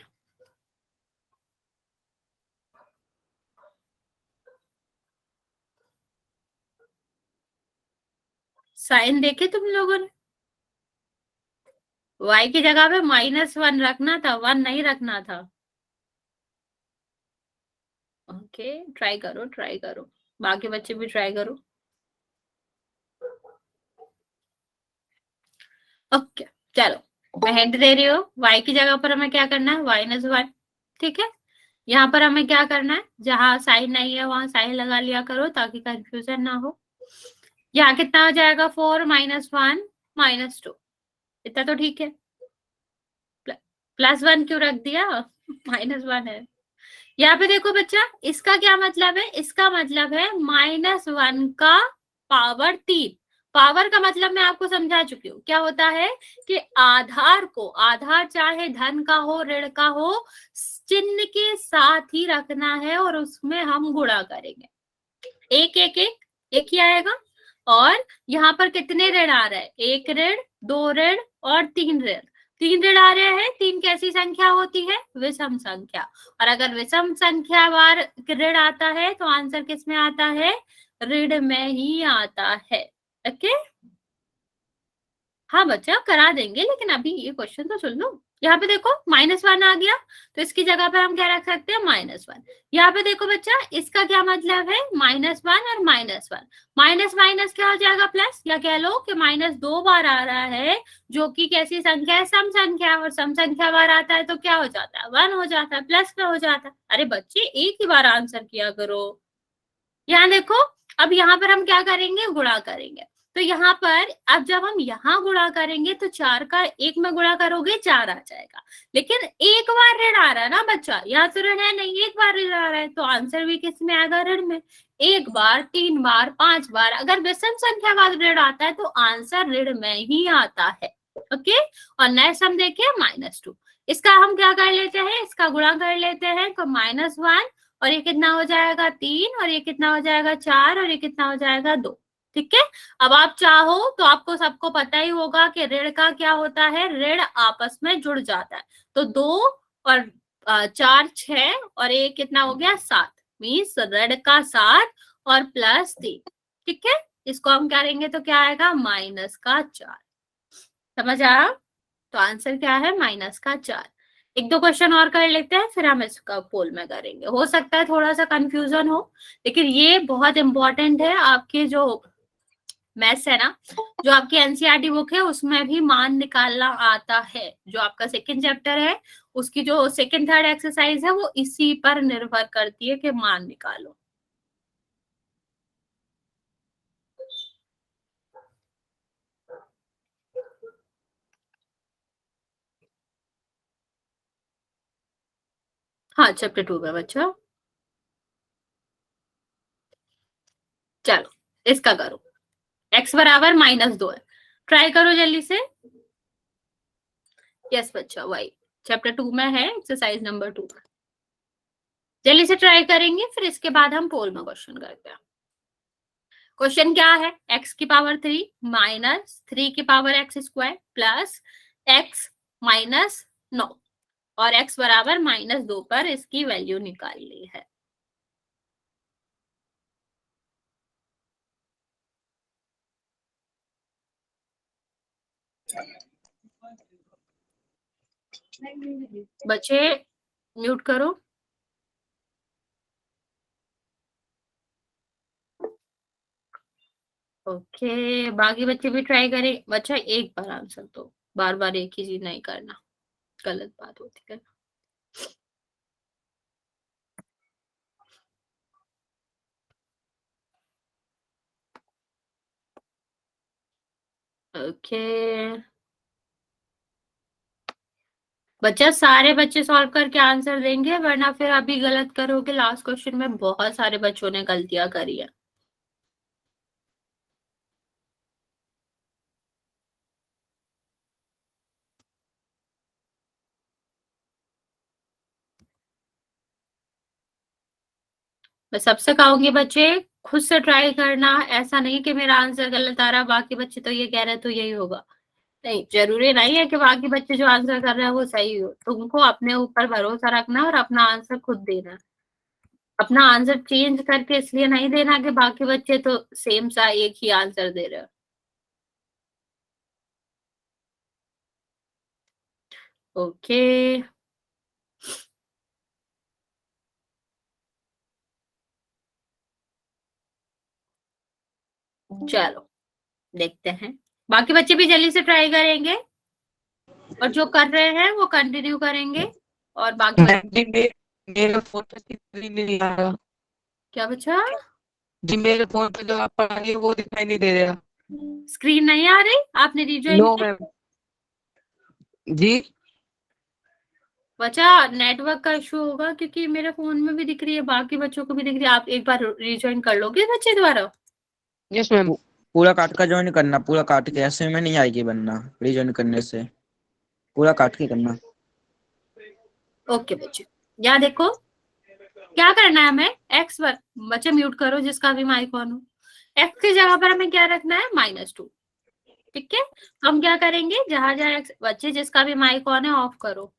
साइन देखे तुम लोगों ने? y की जगह पे -1 रखना था, 1 नहीं रखना था। ओके, ट्राई करो ट्राई करो, बाकी बच्चे भी ट्राई करो। ओके चलो, मैं हिंट दे रही हूँ, y की जगह पर हमें क्या करना है, -1। ठीक है, यहाँ पर हमें क्या करना है, जहां साइन नहीं है वहां साइन लगा लिया करो ताकि कंफ्यूजन ना हो। यहाँ कितना हो जाएगा, 4 -1 -2, इतना तो ठीक है। +1 क्यों रख दिया, -1 है। यहाँ पे देखो बच्चा, इसका क्या मतलब है, इसका मतलब है -1 का पावर 3। पावर का मतलब मैं आपको समझा चुकी हूँ, क्या होता है कि आधार को, आधार चाहे धन का हो ऋण का हो, चिन्ह के साथ ही रखना है और उसमें हम गुणा करेंगे। एक एक एक एक ही आएगा। और यहाँ पर कितने ऋण आ रहे हैं, 1 ऋण, 2 ऋण और 3 ऋण। 3 ऋण आ रहे हैं, 3 कैसी संख्या होती है, विषम संख्या। और अगर विषम संख्या वार ऋण आता है तो आंसर किस में आता है, ऋण में ही आता है। ओके, हाँ बच्चा करा देंगे, लेकिन अभी ये क्वेश्चन तो सुन लो। यहाँ पे देखो -1 आ गया, तो इसकी जगह पर हम क्या रख सकते हैं, -1। यहाँ पे देखो बच्चा, इसका क्या मतलब है, -1 और -1, माइनस माइनस क्या हो जाएगा प्लस, या कह लो कि -2 बार आ रहा है, जो कि कैसी संख्या है, सम संख्या। और सम संख्या बार आता है तो क्या हो जाता है, 1 हो जाता है, प्लस में हो जाता है। अरे बच्चे एक ही बार आंसर किया करो। यहाँ देखो, अब यहाँ पर हम क्या करेंगे, गुणा करेंगे। तो यहाँ पर अब जब हम यहाँ गुणा करेंगे तो 4 का 1 में गुणा करोगे 4 आ जाएगा। लेकिन एक बार ऋण आ रहा है ना बच्चा, यहाँ तो ऋण है नहीं, एक बार ऋण आ रहा है, तो आंसर भी किस में आएगा, ऋण में। 1 बार, 3 बार, 5 बार अगर विषम संख्या का ऋण आता है तो आंसर ऋण में ही आता है। ओके, और नेक्स्ट हम देखें -2। इसका हम क्या कर लेते हैं, इसका गुणा कर लेते हैं, तो -1 और ये कितना हो जाएगा, 3, और ये कितना हो जाएगा, 4, और ये कितना हो जाएगा, 2। ठीक है, अब आप चाहो तो आपको सबको पता ही होगा कि ऋण का क्या होता है, ऋण आपस में जुड़ जाता है। तो 2 और 4 6 और ये कितना हो गया, 7, मीन्स ऋण का 7 और +3। ठीक है, इसको हम करेंगे तो क्या आएगा, -4। समझ आया, तो आंसर क्या है, -4। एक दो क्वेश्चन और कर लेते हैं, फिर हम इसका पोल में करेंगे। हो सकता है थोड़ा सा कंफ्यूजन हो, लेकिन ये बहुत इंपॉर्टेंट है। आपके जो मैथ्स है ना, जो आपकी एनसीईआरटी बुक है, उसमें भी मान निकालना आता है। जो आपका सेकंड चैप्टर है, उसकी जो सेकंड थर्ड एक्सरसाइज है, वो इसी पर निर्भर करती है कि मान निकालो। हाँ, चैप्टर 2 में बच्चा। चलो इसका करो, x बराबर -2 है, ट्राई करो जल्दी से। यस बच्चा, वही चैप्टर 2 में है, एक्सरसाइज नंबर 2 में। जल्दी से ट्राई करेंगे, फिर इसके बाद हम पोल में क्वेश्चन करते हैं। क्वेश्चन क्या है, x की पावर 3 -3 की पावर x² प्लस x -9 और x बराबर -2 पर इसकी वैल्यू निकालनी है। बच्चे म्यूट करो। ओके, बाकी बच्चे भी ट्राई करें। बच्चा एक बार आंसर दो, बार बार एक ही चीज नहीं करना, गलत बात होती है। ओके बच्चा, सारे बच्चे सॉल्व करके आंसर देंगे, वरना फिर अभी गलत करोगे। लास्ट क्वेश्चन में बहुत सारे बच्चों ने गलतियां करी है। मैं सबसे कहूंगी बच्चे खुद से ट्राई करना, ऐसा नहीं कि मेरा आंसर गलत आ रहा बाकी बच्चे तो ये कह रहे तो यही होगा। नहीं, जरूरी नहीं है कि बाकी बच्चे जो आंसर कर रहे हैं वो सही हो। तुमको अपने ऊपर भरोसा रखना और अपना आंसर खुद देना। अपना आंसर चेंज करके इसलिए नहीं देना कि बाकी बच्चे तो सेम सा एक ही आंसर दे रहे हो। ओके, चलो देखते हैं। बाकी बच्चे भी जल्दी से ट्राई करेंगे और जो कर रहे हैं वो कंटिन्यू करेंगे। और बाकी मेरे फोन पे स्क्रीन नहीं आ रहा। क्या बच्चा? जी मेरे फोन पे जो आप पढ़ा रही है वो दिखाई नहीं दे रहा। स्क्रीन नहीं आ रही? आपने रिज्वाइन नो किया? मैम। जी बच्चा नेटवर्क का इशू होगा क्योंकि मेरे फोन में भी दिख रही है, बाकी बच्चों को भी दिख रही है। आप एक बार रिज्वाइन कर लोगे बच्चे द्वारा? Yes ma'am. पूरा काट का ज्वाइन करना, पूरा काट के, ऐसे में नहीं आएगी बनना रिज्वाइन करने से, पूरा काट के करना। ओके बच्चे, यहाँ देखो क्या करना है हमें। एक्स बच्चे म्यूट करो जिसका भी माइक ऑन हो। एक्स की जगह पर हमें क्या रखना है? -2। ठीक है, तो हम क्या करेंगे, जहां जहां एक्स, बच्चे जिसका भी माइक ऑन है ऑफ करो।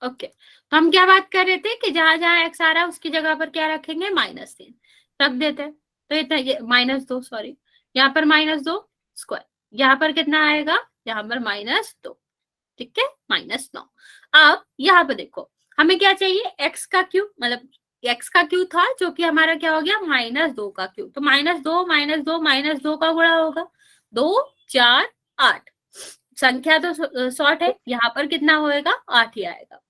ओके, तो हम क्या बात कर रहे थे कि जहां जहां एक्स आ रहा है उसकी जगह पर क्या रखेंगे? -3 रख देते हैं। तो इतना -2, सॉरी, यहाँ पर -2 स्क्वायर, यहाँ पर कितना आएगा? यहाँ पर -2। ठीक है, -9। अब यहाँ पर देखो हमें क्या चाहिए? एक्स का क्यूब, मतलब एक्स का क्यूब था जो कि हमारा क्या हो गया? -2 का क्यूब। तो -2 -2 का गुणा होगा 2 4 8। संख्या तो शॉर्ट है, यहाँ पर कितना होएगा? 8 ही आएगा।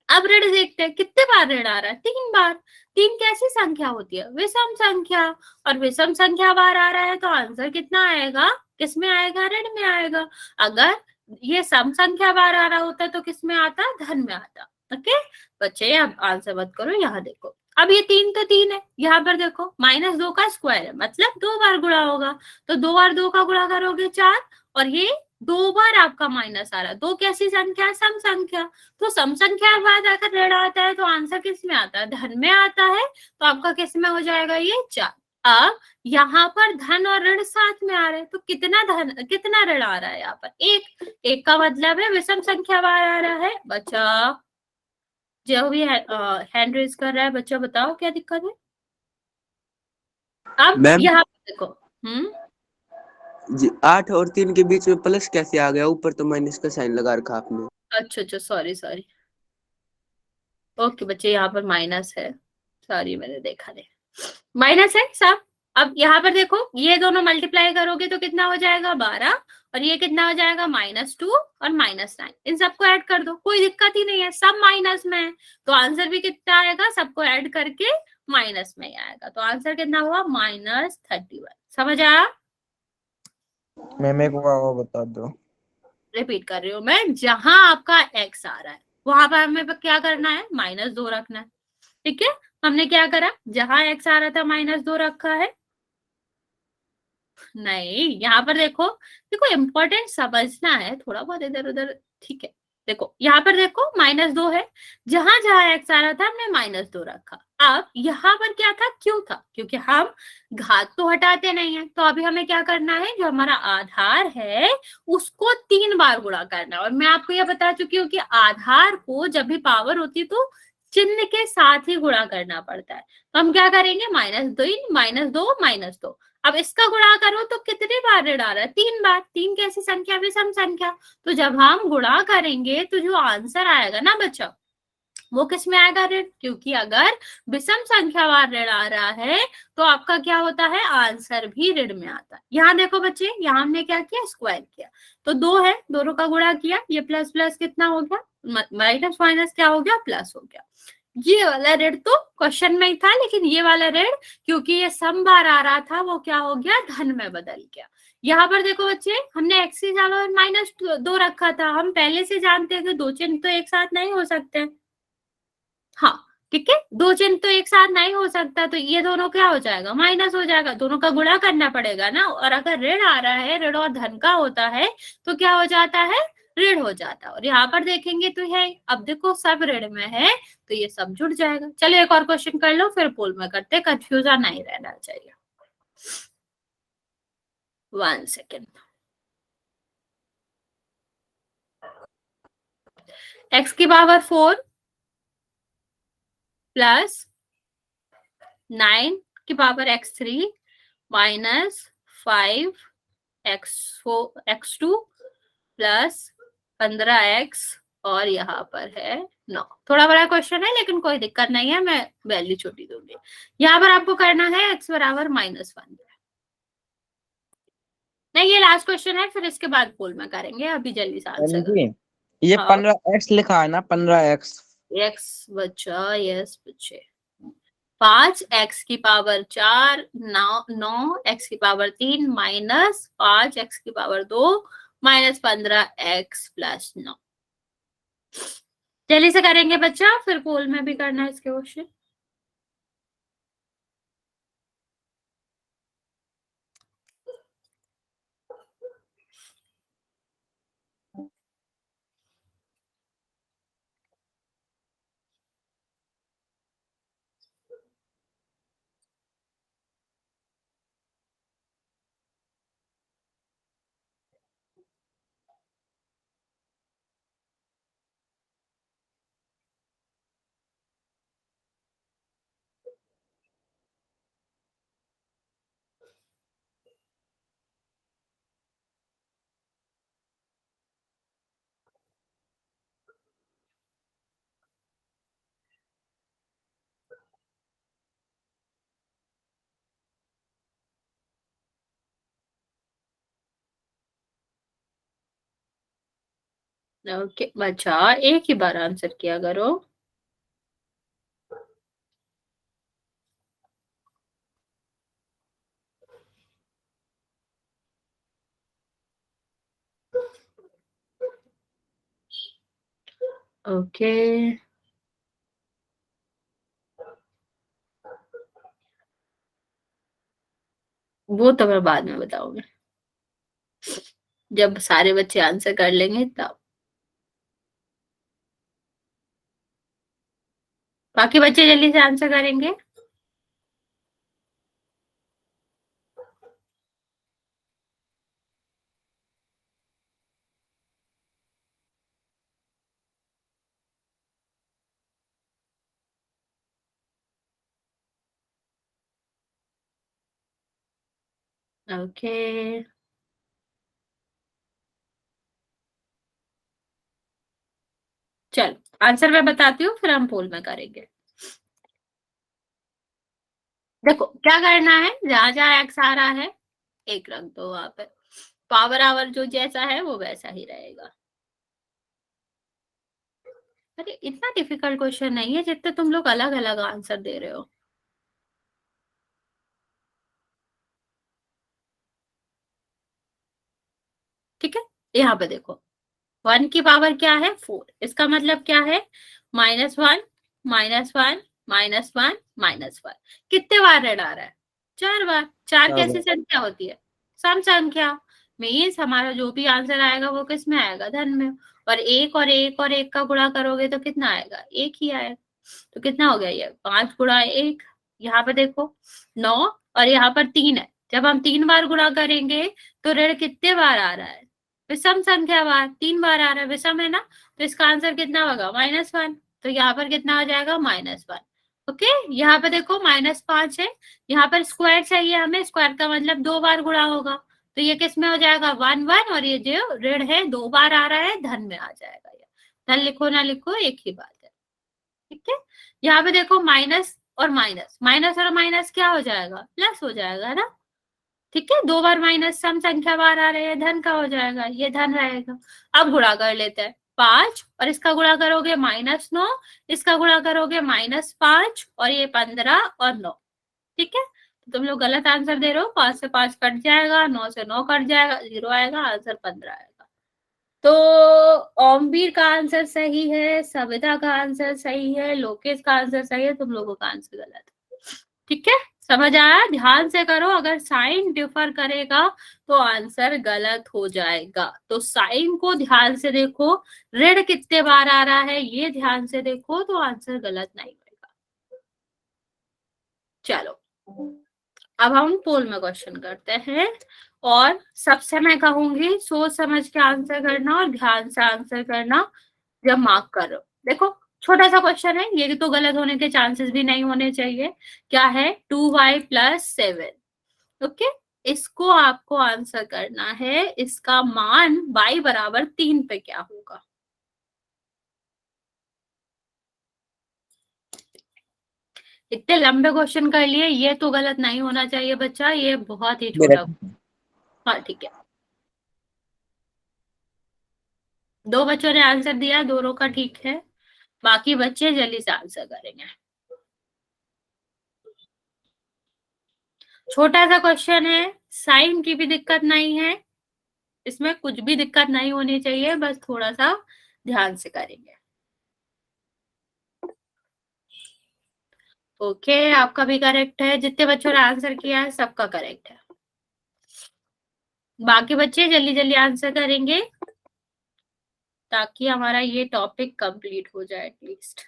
अब ऋण देखते हैं कितने बार ऋण आ रहा है? 3 बार। 3 कैसी संख्या होती है? विषम संख्या। और विषम संख्या बार आ रहा है तो आंसर कितना आएगा? किस में आएगा? ऋण में आएगा। अगर ये सम संख्या बार आ रहा होता तो किस में आता? धन में आता। ओके बच्चे, अब आंसर मत करो, यहाँ देखो। अब ये 3 तो 3 है, यहाँ पर देखो -2 का स्क्वायर है, मतलब 2 बार गुणा होगा। तो 2 बार 2 का गुणा करोगे 4, और ये 2 बार आपका माइनस आ रहा है। 2 कैसी संख्या? सम संख्या। तो सम संख्या के बाद अगर ऋण आता है तो आंसर किस में आता है? धन में आता है। तो आपका किस में हो जाएगा? ये 4। अब यहाँ पर धन और ऋण साथ में आ रहे हैं तो कितना धन कितना ऋण आ रहा है? यहाँ पर 1 का मतलब है विषम संख्या बार आ रहा है। बच्चा जो भी हैंड रेज कर रहा है, बच्चा बताओ क्या दिक्कत है? अब मैम यहाँ पर देखो। जी 8 और 3 के बीच में प्लस कैसे आ गया? ऊपर तो माइनस का साइन लगा रखा आपने। अच्छा, सॉरी सॉरी। ओके बच्चे, यहाँ पर माइनस है, सॉरी मैंने देखा नहीं, माइनस है सब। अब यहाँ पर देखो ये दोनों मल्टीप्लाई करोगे तो कितना हो जाएगा? 12। और ये कितना हो जाएगा? -2 और -9। इन सबको ऐड कर दो, कोई दिक्कत ही नहीं है, सब माइनस में है। तो आंसर भी कितना आएगा? सबको ऐड करके माइनस में ही आएगा। तो आंसर कितना हुआ? -31। समझ आया? मैम एक बार और बता दो। रिपीट कर रही हूँ मैं, जहां आपका एक्स आ रहा है वहां पर हमें क्या करना है? -2 रखना है। ठीक है, हमने क्या करा? जहां एक्स आ रहा था -2 रखा है। नहीं, यहाँ पर देखो, देखो इम्पोर्टेंट समझना है, थोड़ा बहुत इधर उधर। ठीक है, देखो यहाँ पर देखो -2 है, जहां जहां एक्स आ रहा था हमने -2 रखा। अब यहाँ पर क्या था? क्यों था? क्योंकि हम घात तो हटाते नहीं है। तो अभी हमें क्या करना है? जो हमारा आधार है उसको 3 बार गुणा करना है। और मैं आपको यह बता चुकी हूँ कि आधार को जब भी पावर होती है तो चिन्ह के साथ ही गुणा करना पड़ता है। तो हम क्या करेंगे? -2 -2। अब इसका गुणा करो तो कितने बार ऋण आ रहा है? 3 बार। 3 कैसी संख्या? विषम संख्या। तो जब हम गुणा करेंगे तो जो आंसर आएगा ना बच्चा, वो किस में आएगा? ऋण। क्योंकि अगर विषम संख्या बार ऋण आ रहा है तो आपका क्या होता है? आंसर भी ऋण में आता है। यहाँ देखो बच्चे, यहाँ हमने क्या किया? स्क्वायर किया। तो 2 है, दोनों का गुणा किया, ये प्लस प्लस कितना हो गया? माइनस माइनस क्या हो गया? प्लस हो गया। ये वाला ऋण तो क्वेश्चन में ही था, लेकिन ये वाला ऋण क्योंकि ये सम बार आ रहा था वो क्या हो गया? धन में बदल गया। यहाँ पर देखो बच्चे, हमने एक्स की जगह -2 रखा था। हम पहले से जानते हैं कि 2 चिन्ह तो एक साथ नहीं हो सकते। हाँ ठीक है, 2 चिन्ह तो एक साथ नहीं हो सकता, तो ये दोनों क्या हो जाएगा? माइनस हो जाएगा। दोनों का गुणा करना पड़ेगा ना। और अगर ऋण आ रहा है, ऋण और धन का होता है तो क्या हो जाता है? ऋण हो जाता है। और यहाँ पर देखेंगे तो है, अब देखो सब ऋण में है तो ये सब जुड़ जाएगा। चलो एक और क्वेश्चन कर लो फिर पोल में करते, कंफ्यूजन नहीं रहना चाहिए। 1 सेकेंड। x की पावर 4 प्लस 9 की power x3 minus 5 x2 plus 15x और यहाँ पर है 9। थोड़ा बड़ा क्वेश्चन है लेकिन कोई दिक्कत नहीं है, मैं वैल्यू छोटी दूंगी। यहाँ पर आपको करना है x बराबर -1। नहीं ये लास्ट क्वेश्चन है, फिर इसके बाद पोल में करेंगे, अभी जल्दी से आंसर करो। जी ये हाँ। 15x लिखा है ना, 15x। x बच्चा, यस बच्चे। 5x की पावर 4 9 x की पावर 3 माइनस 5x की पावर 2 माइनस 15x प्लस 9। जल्दी से करेंगे बच्चा, फिर पोल में भी करना है इसके क्वेश्चन। ओके बच्चा, एक ही बार आंसर किया करो। ओके वो तो मैं बाद में बताऊंगी, जब सारे बच्चे आंसर कर लेंगे तब। बाकी बच्चे जल्दी से आंसर करेंगे। ओके चलो आंसर मैं बताती हूँ, फिर हम पोल में करेंगे। देखो क्या करना है, जहां जहां एक्स आ रहा है एक रख दो, वहां पे पावर आवर जो जैसा है वो वैसा ही रहेगा। अरे इतना डिफिकल्ट क्वेश्चन नहीं है जितने तुम लोग अलग अलग आंसर दे रहे हो। ठीक है, यहाँ पे देखो 1 की पावर क्या है 4, इसका मतलब क्या है -1 -1 -1 -1। कितने बार ऋण आ रहा है? 4 बार। 4 कैसी संख्या होती है? सम संख्या। मीन्स हमारा जो भी आंसर आएगा वो किस में आएगा? धन में। और एक और एक और एक का गुणा करोगे तो कितना आएगा? एक ही आएगा। तो कितना हो गया ये? 5 गुणा 1। यहाँ पे देखो 9 और यहाँ पर 3 है। जब हम 3 बार गुणा करेंगे तो ऋण कितने बार आ रहा है? विषम संख्या बार। 3 बार आ रहा है, विषम है ना, तो इसका आंसर कितना होगा? -1। तो यहाँ पर कितना हो जाएगा? -1। ओके, यहाँ पे देखो -5 है, यहाँ पर स्क्वायर चाहिए हमें, स्क्वायर का मतलब 2 बार गुणा होगा, तो ये किस में हो जाएगा? 1 1। और ये जो ऋण है 2 बार आ रहा है, धन में आ जाएगा। ये धन लिखो ना लिखो एक ही बात है। ठीक है, यहाँ पे देखो माइनस और माइनस, माइनस और माइनस क्या हो जाएगा? प्लस हो जाएगा ना। ठीक है, 2 बार माइनस, सम संख्या बार आ रही है, धन का हो जाएगा, ये धन रहेगा। अब गुणा कर लेते हैं, 5 और इसका गुणा करोगे -9, इसका गुणा करोगे -5 और ये 15 और 9। ठीक है, तो तुम लोग गलत आंसर दे रहे हो, 5 से 5 कट जाएगा, 9 से 9 कट जाएगा, 0 आएगा, आंसर 15 आएगा। तो ओमवीर का आंसर सही है, सविता का आंसर सही है, लोकेश का आंसर सही है, तुम लोगों का आंसर गलत है। ठीक है, समझ आया? ध्यान से करो, अगर साइन डिफर करेगा तो आंसर गलत हो जाएगा। तो साइन को ध्यान से देखो, ऋण कितने बार आ रहा है ये ध्यान से देखो, तो आंसर गलत नहीं होगा। चलो अब हम पोल में क्वेश्चन करते हैं, और सबसे मैं कहूंगी सोच समझ के आंसर करना और ध्यान से आंसर करना जब मार्क करो। देखो छोटा सा क्वेश्चन है, ये तो गलत होने के चांसेस भी नहीं होने चाहिए। क्या है? 2y+7। ओके, इसको आपको आंसर करना है, इसका मान y बराबर 3 पे क्या होगा। इतने लंबे क्वेश्चन कर लिए, ये तो गलत नहीं होना चाहिए बच्चा, ये बहुत ही छोटा। हाँ ठीक है, दो बच्चों ने आंसर दिया, दोनों का ठीक है, बाकी बच्चे जल्दी से आंसर करेंगे। छोटा सा क्वेश्चन है, साइन की भी दिक्कत नहीं है, इसमें कुछ भी दिक्कत नहीं होनी चाहिए, बस थोड़ा सा ध्यान से करेंगे। ओके, आपका भी करेक्ट है, जितने बच्चों ने आंसर किया है सबका करेक्ट है। बाकी बच्चे जल्दी जल्दी आंसर करेंगे ताकि हमारा ये टॉपिक कंप्लीट हो जाए एटलीस्ट।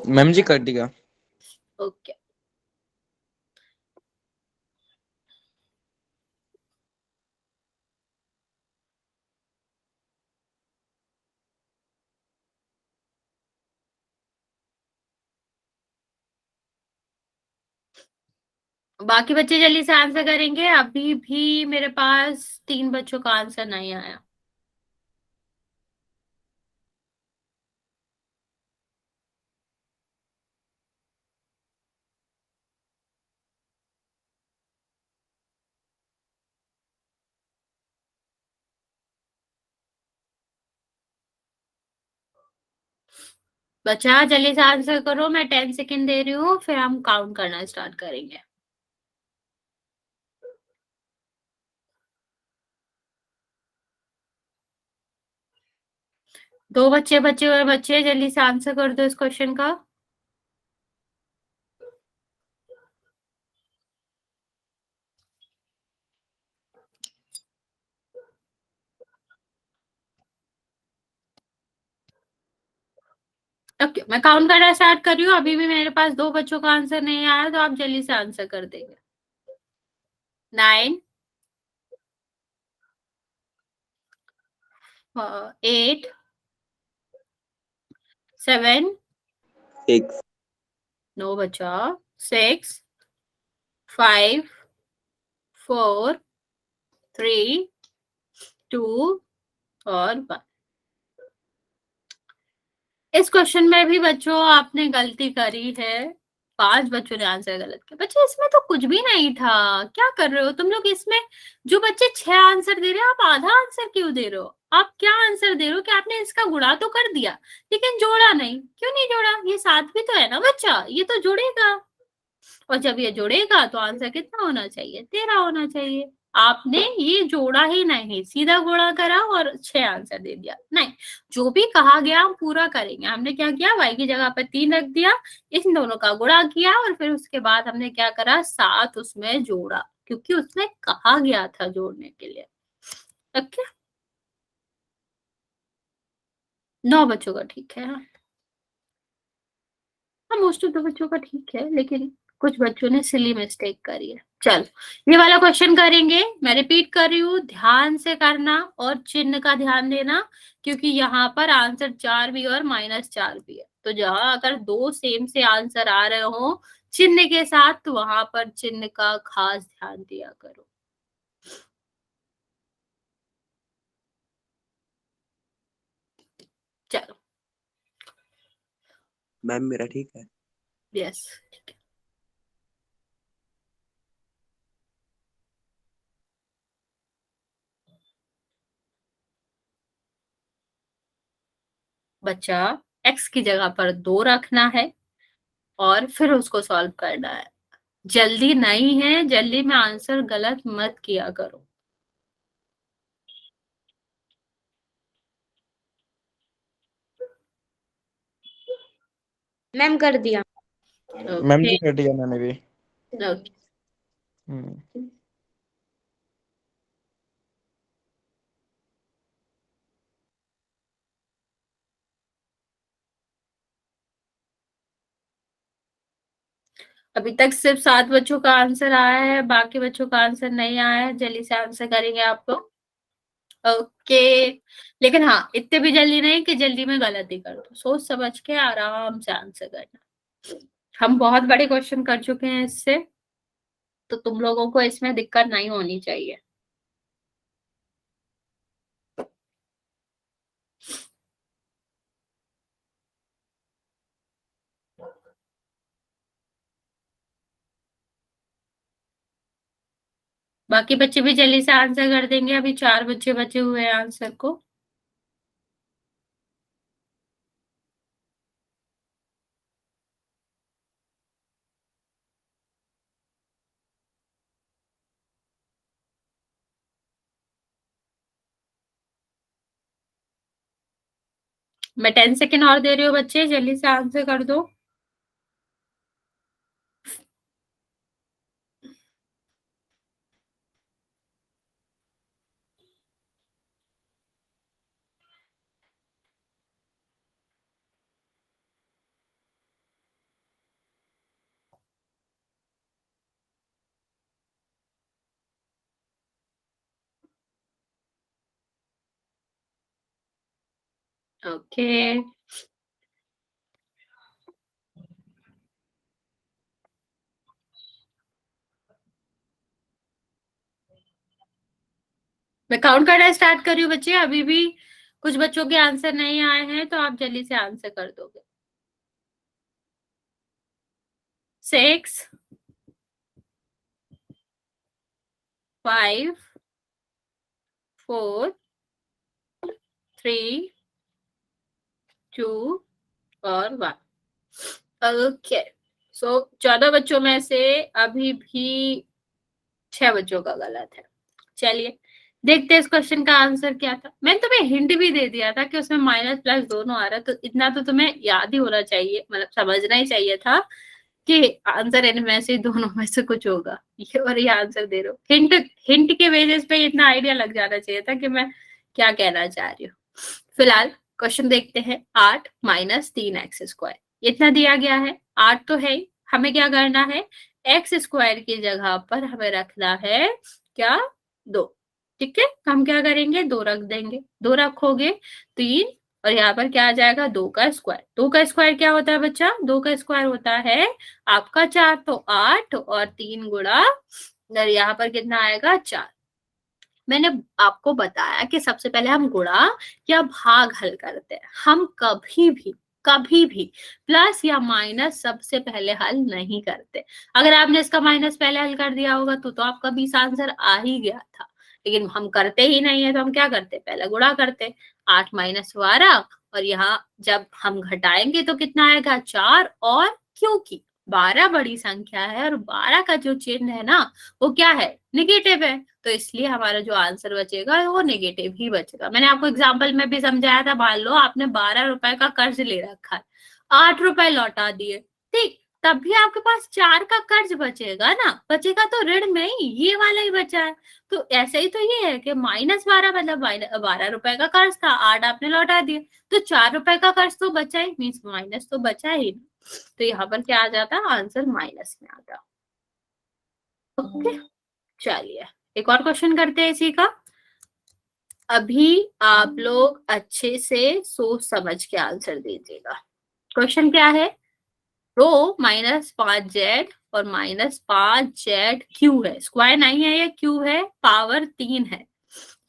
मैम जी कर दिया। ओके, बाकी बच्चे जल्दी से आंसर करेंगे। अभी भी मेरे पास 3 बच्चों का आंसर नहीं आया। बच्चा जल्दी से आंसर करो, मैं 10 सेकेंड दे रही हूँ, फिर हम काउंट करना स्टार्ट करेंगे। दो बच्चे बच्चे हुए, बच्चे जल्दी से आंसर कर दो इस क्वेश्चन का। ओके, मैं काउंट करना स्टार्ट कर रही हूँ, अभी भी मेरे पास 2 बच्चों का आंसर नहीं आया, तो आप जल्दी से आंसर कर देंगे। 9, 8, 7, 6 नो बच्चा, 6, 5, 4, 3, 2 और 1। इस क्वेश्चन में भी बच्चों आपने गलती करी है, 5 बच्चों ने आंसर गलत किया। बच्चे इसमें तो कुछ भी नहीं था, क्या कर रहे हो तुम लोग इसमें? जो बच्चे 6 आंसर दे रहे हो, आप आधा आंसर क्यों दे रहे हो? आप क्या आंसर दे रहे हो कि आपने इसका गुणा तो कर दिया लेकिन जोड़ा नहीं। क्यों नहीं जोड़ा? ये 7 भी तो है ना बच्चा, ये तो जुड़ेगा, और जब ये जुड़ेगा तो आंसर कितना होना चाहिए? 13 होना चाहिए। आपने ये जोड़ा ही नहीं, सीधा गुणा करा और 6 आंसर दे दिया। नहीं, जो भी कहा गया हम पूरा करेंगे। हमने क्या किया? y की जगह पर 3 रख दिया, इन दोनों का गुणा किया, और फिर उसके बाद हमने क्या करा? 7 उसमें जोड़ा, क्योंकि उसमें कहा गया था जोड़ने के लिए। ओके, 9 बच्चों का ठीक है। हाँ, मोस्ट ऑफ द बच्चों का ठीक है, लेकिन कुछ बच्चों ने सिली मिस्टेक करी है। चल, ये वाला क्वेश्चन करेंगे, मैं रिपीट कर रही हूँ, ध्यान से करना और चिन्ह का ध्यान देना, क्योंकि यहाँ पर आंसर 4 भी और -4 भी है। तो जहां अगर 2 सेम से आंसर आ रहे हो चिन्ह के साथ, तो वहां पर चिन्ह का खास ध्यान दिया करो। चलो, मैम मेरा ठीक है। यस, बच्चा x की जगह पर 2 रखना है और फिर उसको सॉल्व करना है। जल्दी नहीं है, जल्दी में आंसर गलत मत किया करो। मैम कर दिया। मैम ओके जी कर दिया मैंने भी। ओके। हम्म। अभी तक सिर्फ 7 बच्चों का आंसर आया है, बाकी बच्चों का आंसर नहीं आया है। जल्दी से आंसर करेंगे आप लोग। ओके, लेकिन हाँ इतने भी जल्दी नहीं कि जल्दी में गलती कर दो, सोच समझ के आराम से आंसर करना। हम बहुत बड़े क्वेश्चन कर चुके हैं इससे, तो तुम लोगों को इसमें दिक्कत नहीं होनी चाहिए। बाकी बच्चे भी जल्दी से आंसर कर देंगे, अभी 4 बच्चे बचे हुए हैं आंसर को। मैं 10 सेकेंड और दे रही हूँ, बच्चे जल्दी से आंसर कर दो। ओके, मैं काउंट करना स्टार्ट कर रही हूँ बच्चे। अभी भी कुछ बच्चों के आंसर नहीं आए हैं, तो आप जल्दी से आंसर कर दोगे। 6, 5, 4, 3, 2 और 1। ओके, सो 14 बच्चों में से अभी भी 6 बच्चों का गलत है। चलिए देखते हैं इस क्वेश्चन का आंसर क्या था। मैंने तुम्हें हिंट भी दे दिया था कि उसमें माइनस प्लस दोनों आ रहा है, तो इतना तो तुम्हें याद ही होना चाहिए, मतलब समझना ही चाहिए था कि आंसर इनमें से दोनों में से कुछ होगा। ये आंसर दे रहे हो, हिंट हिंट के बेसिस पे इतना आइडिया लग जाना चाहिए था कि मैं क्या कहना चाह रही हूँ। फिलहाल क्वेश्चन देखते हैं। 8 माइनस 3x² इतना दिया गया है। 8 तो है ही, हमें क्या करना है, x² की जगह पर हमें रखना है क्या, 2। ठीक है, तो हम क्या करेंगे, 2 रख देंगे। 2 रखोगे 3, और यहाँ पर क्या आ जाएगा, 2 का स्क्वायर। 2 का स्क्वायर क्या होता है बच्चा, 2 का स्क्वायर होता है आपका 4, तो 8 और 3 गुणा, और यहाँ पर कितना आएगा, 4। मैंने आपको बताया कि सबसे पहले हम गुणा या भाग हल करते हैं। हम कभी भी प्लस या माइनस सबसे पहले हल नहीं करते। अगर आपने इसका माइनस पहले हल कर दिया होगा तो आपका 20 आंसर आ ही गया था, लेकिन हम करते ही नहीं है, तो हम क्या करते, पहले गुणा करते। 8 माइनस 12, और यहाँ जब हम घटाएंगे तो कितना आएगा, 4। और क्योंकि 12 बड़ी संख्या है और 12 का जो चिन्ह है ना वो क्या है, निगेटिव है, तो इसलिए हमारा जो आंसर बचेगा वो नेगेटिव ही बचेगा। मैंने आपको एग्जांपल में भी समझाया था, मान लो आपने 12 रुपए का कर्ज ले रखा है, 8 रुपए लौटा दिए, ठीक, तब भी आपके पास 4 का कर्ज बचेगा ना, बचेगा तो ऋण में ही, ये वाला ही बचा है। तो ऐसे ही तो ये है कि -12 मतलब 12 रुपए का कर्ज था, 8 आपने लौटा दिए, तो 4 रुपए का कर्ज तो बचा ही, मीन्स माइनस तो बचा ही। तो यहाँ पर क्या आ जाता, आंसर माइनस में आता। ओके, चलिए एक और क्वेश्चन करते हैं इसी का। अभी आप लोग अच्छे से सोच समझ के आंसर दीजिएगा। क्वेश्चन क्या है, रो -5z और -5z³ है, स्क्वायर नहीं है, ये क्यू है, पावर 3 है।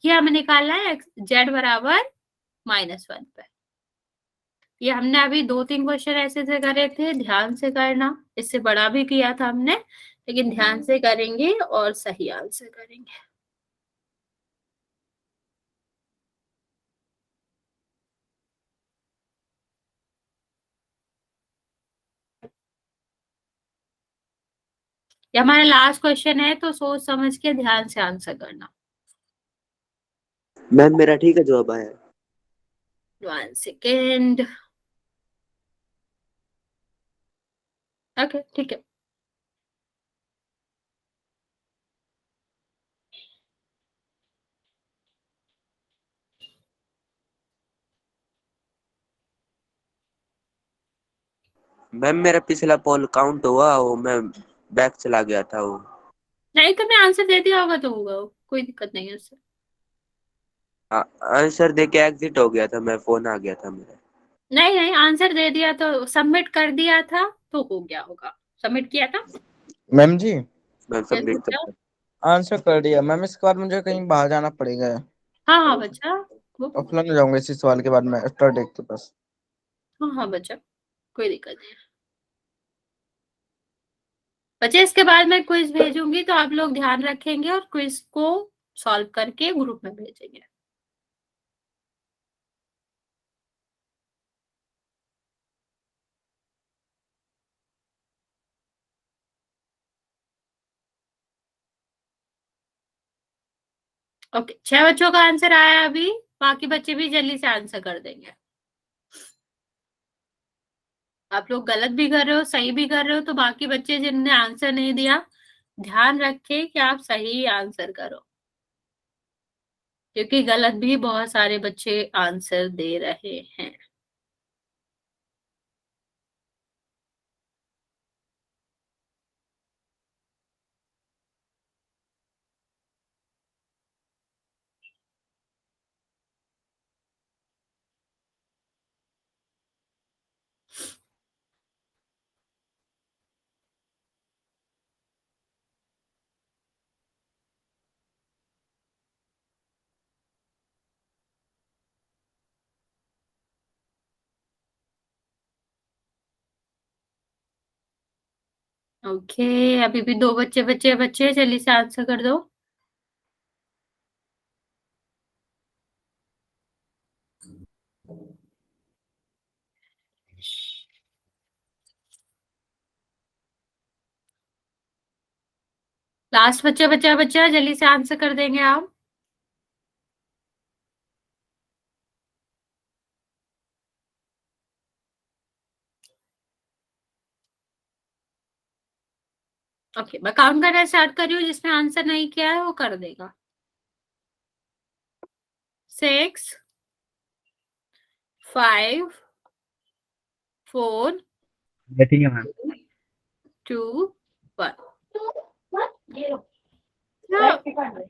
ये हमें निकालना है z बराबर -1 पे। ये हमने अभी 2-3 क्वेश्चन ऐसे से करे थे, ध्यान से करना। इससे बड़ा भी किया था हमने, लेकिन ध्यान से करेंगे और सही आंसर करेंगे। ये हमारा लास्ट क्वेश्चन है, तो सोच समझ के ध्यान से आंसर करना। मैम मेरा ठीक है जवाब आया। 1 सेकेंड। ओके ठीक है। मैम मेरा पिछला पोल काउंट हुआ, वो मैं बैक चला गया था वो। नहीं तुमने आंसर दे दिया होगा तो होगा, कोई दिक्कत नहीं है उससे। आंसर दे के एग्जिट हो गया था मैं, फोन आ गया था मेरा। नहीं नहीं, आंसर दे दिया तो सबमिट कर दिया था तो हो गया होगा। सबमिट किया था? मैम जी मैम Yes, सबमिट बच्चा। कर। आंसर कर दिया मैम। इसके बाद मुझे कहीं बाहर जाना पड़ेगा, हाँ हाँ बच्चा। ऑफलाइन जाऊंगा इसी सवाल के बाद मैं स्टार्ट के पास। हाँ हाँ बच्चा, कोई दिक्कत नहीं है। बच्चे इसके बाद मैं क्विज भेजूंगी तो आप लोग ध्यान रखेंगे और क्विज को सॉल्व करके ग्रुप में भेजेंगे। ओके, 6 बच्चों का आंसर आया अभी, बाकी बच्चे भी जल्दी से आंसर कर देंगे। आप लोग गलत भी कर रहे हो सही भी कर रहे हो, तो बाकी बच्चे जिनने आंसर नहीं दिया ध्यान रखें कि आप सही आंसर करो, क्योंकि गलत भी बहुत सारे बच्चे आंसर दे रहे हैं। ओके, अभी भी 2 बच्चे बच्चे बच्चे जल्दी से आंसर कर दो। लास्ट बच्चा बच्चा बच्चा जल्दी से आंसर कर देंगे आप। ओके, मैं काउंट करना स्टार्ट कर रही हूँ, जिसने आंसर नहीं किया है वो कर देगा। 6 5 4 बैठी है मैम। 2 1।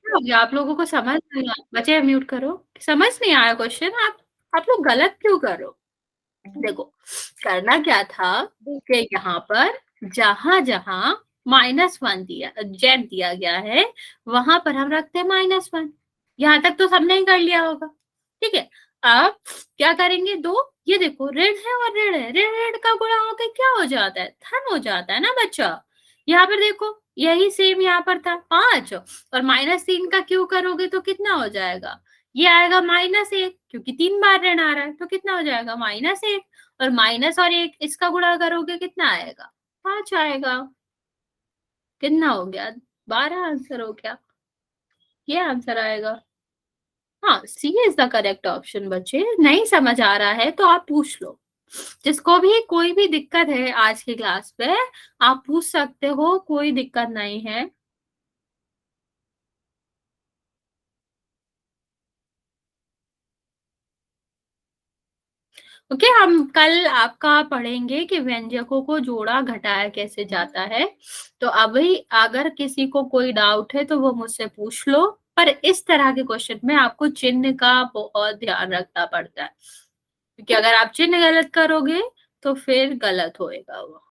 हो गया? आप लोगों को समझ नहीं आया? बच्चे म्यूट करो। समझ नहीं आया क्वेश्चन? आप लोग गलत क्यों करो? देखो, करना क्या था कि यहाँ पर जहां जहां -1 दिया जेड दिया गया है वहां पर हम रखते हैं -1। यहाँ तक तो सबने ही कर लिया होगा। ठीक है, अब क्या करेंगे? दो, ये देखो ऋण है और ऋण है, ऋण ऋण का गुणा होकर क्या हो जाता है? धन हो जाता है ना बच्चा। यहाँ पर देखो यही सेम यहाँ पर था 5, और -3 का क्यों करोगे तो कितना हो जाएगा? ये आएगा -1, क्योंकि 3 बार ऋण आ रहा है तो कितना हो जाएगा? -1। और माइनस और 1 इसका गुणा करोगे कितना आएगा? 5 आएगा। कितना हो गया? 12 आंसर हो गया। ये आंसर आएगा। हाँ, सी इज द करेक्ट ऑप्शन। बच्चे नहीं समझ आ रहा है तो आप पूछ लो। जिसको भी कोई भी दिक्कत है आज की क्लास पे आप पूछ सकते हो, कोई दिक्कत नहीं है। ओके, हम कल आपका पढ़ेंगे कि व्यंजकों को जोड़ा घटाया कैसे जाता है। तो अभी अगर किसी को कोई डाउट है तो वो मुझसे पूछ लो, पर इस तरह के क्वेश्चन में आपको चिन्ह का बहुत ध्यान रखना पड़ता है, क्योंकि अगर आप चिन्ह गलत करोगे तो फिर गलत होएगा वो।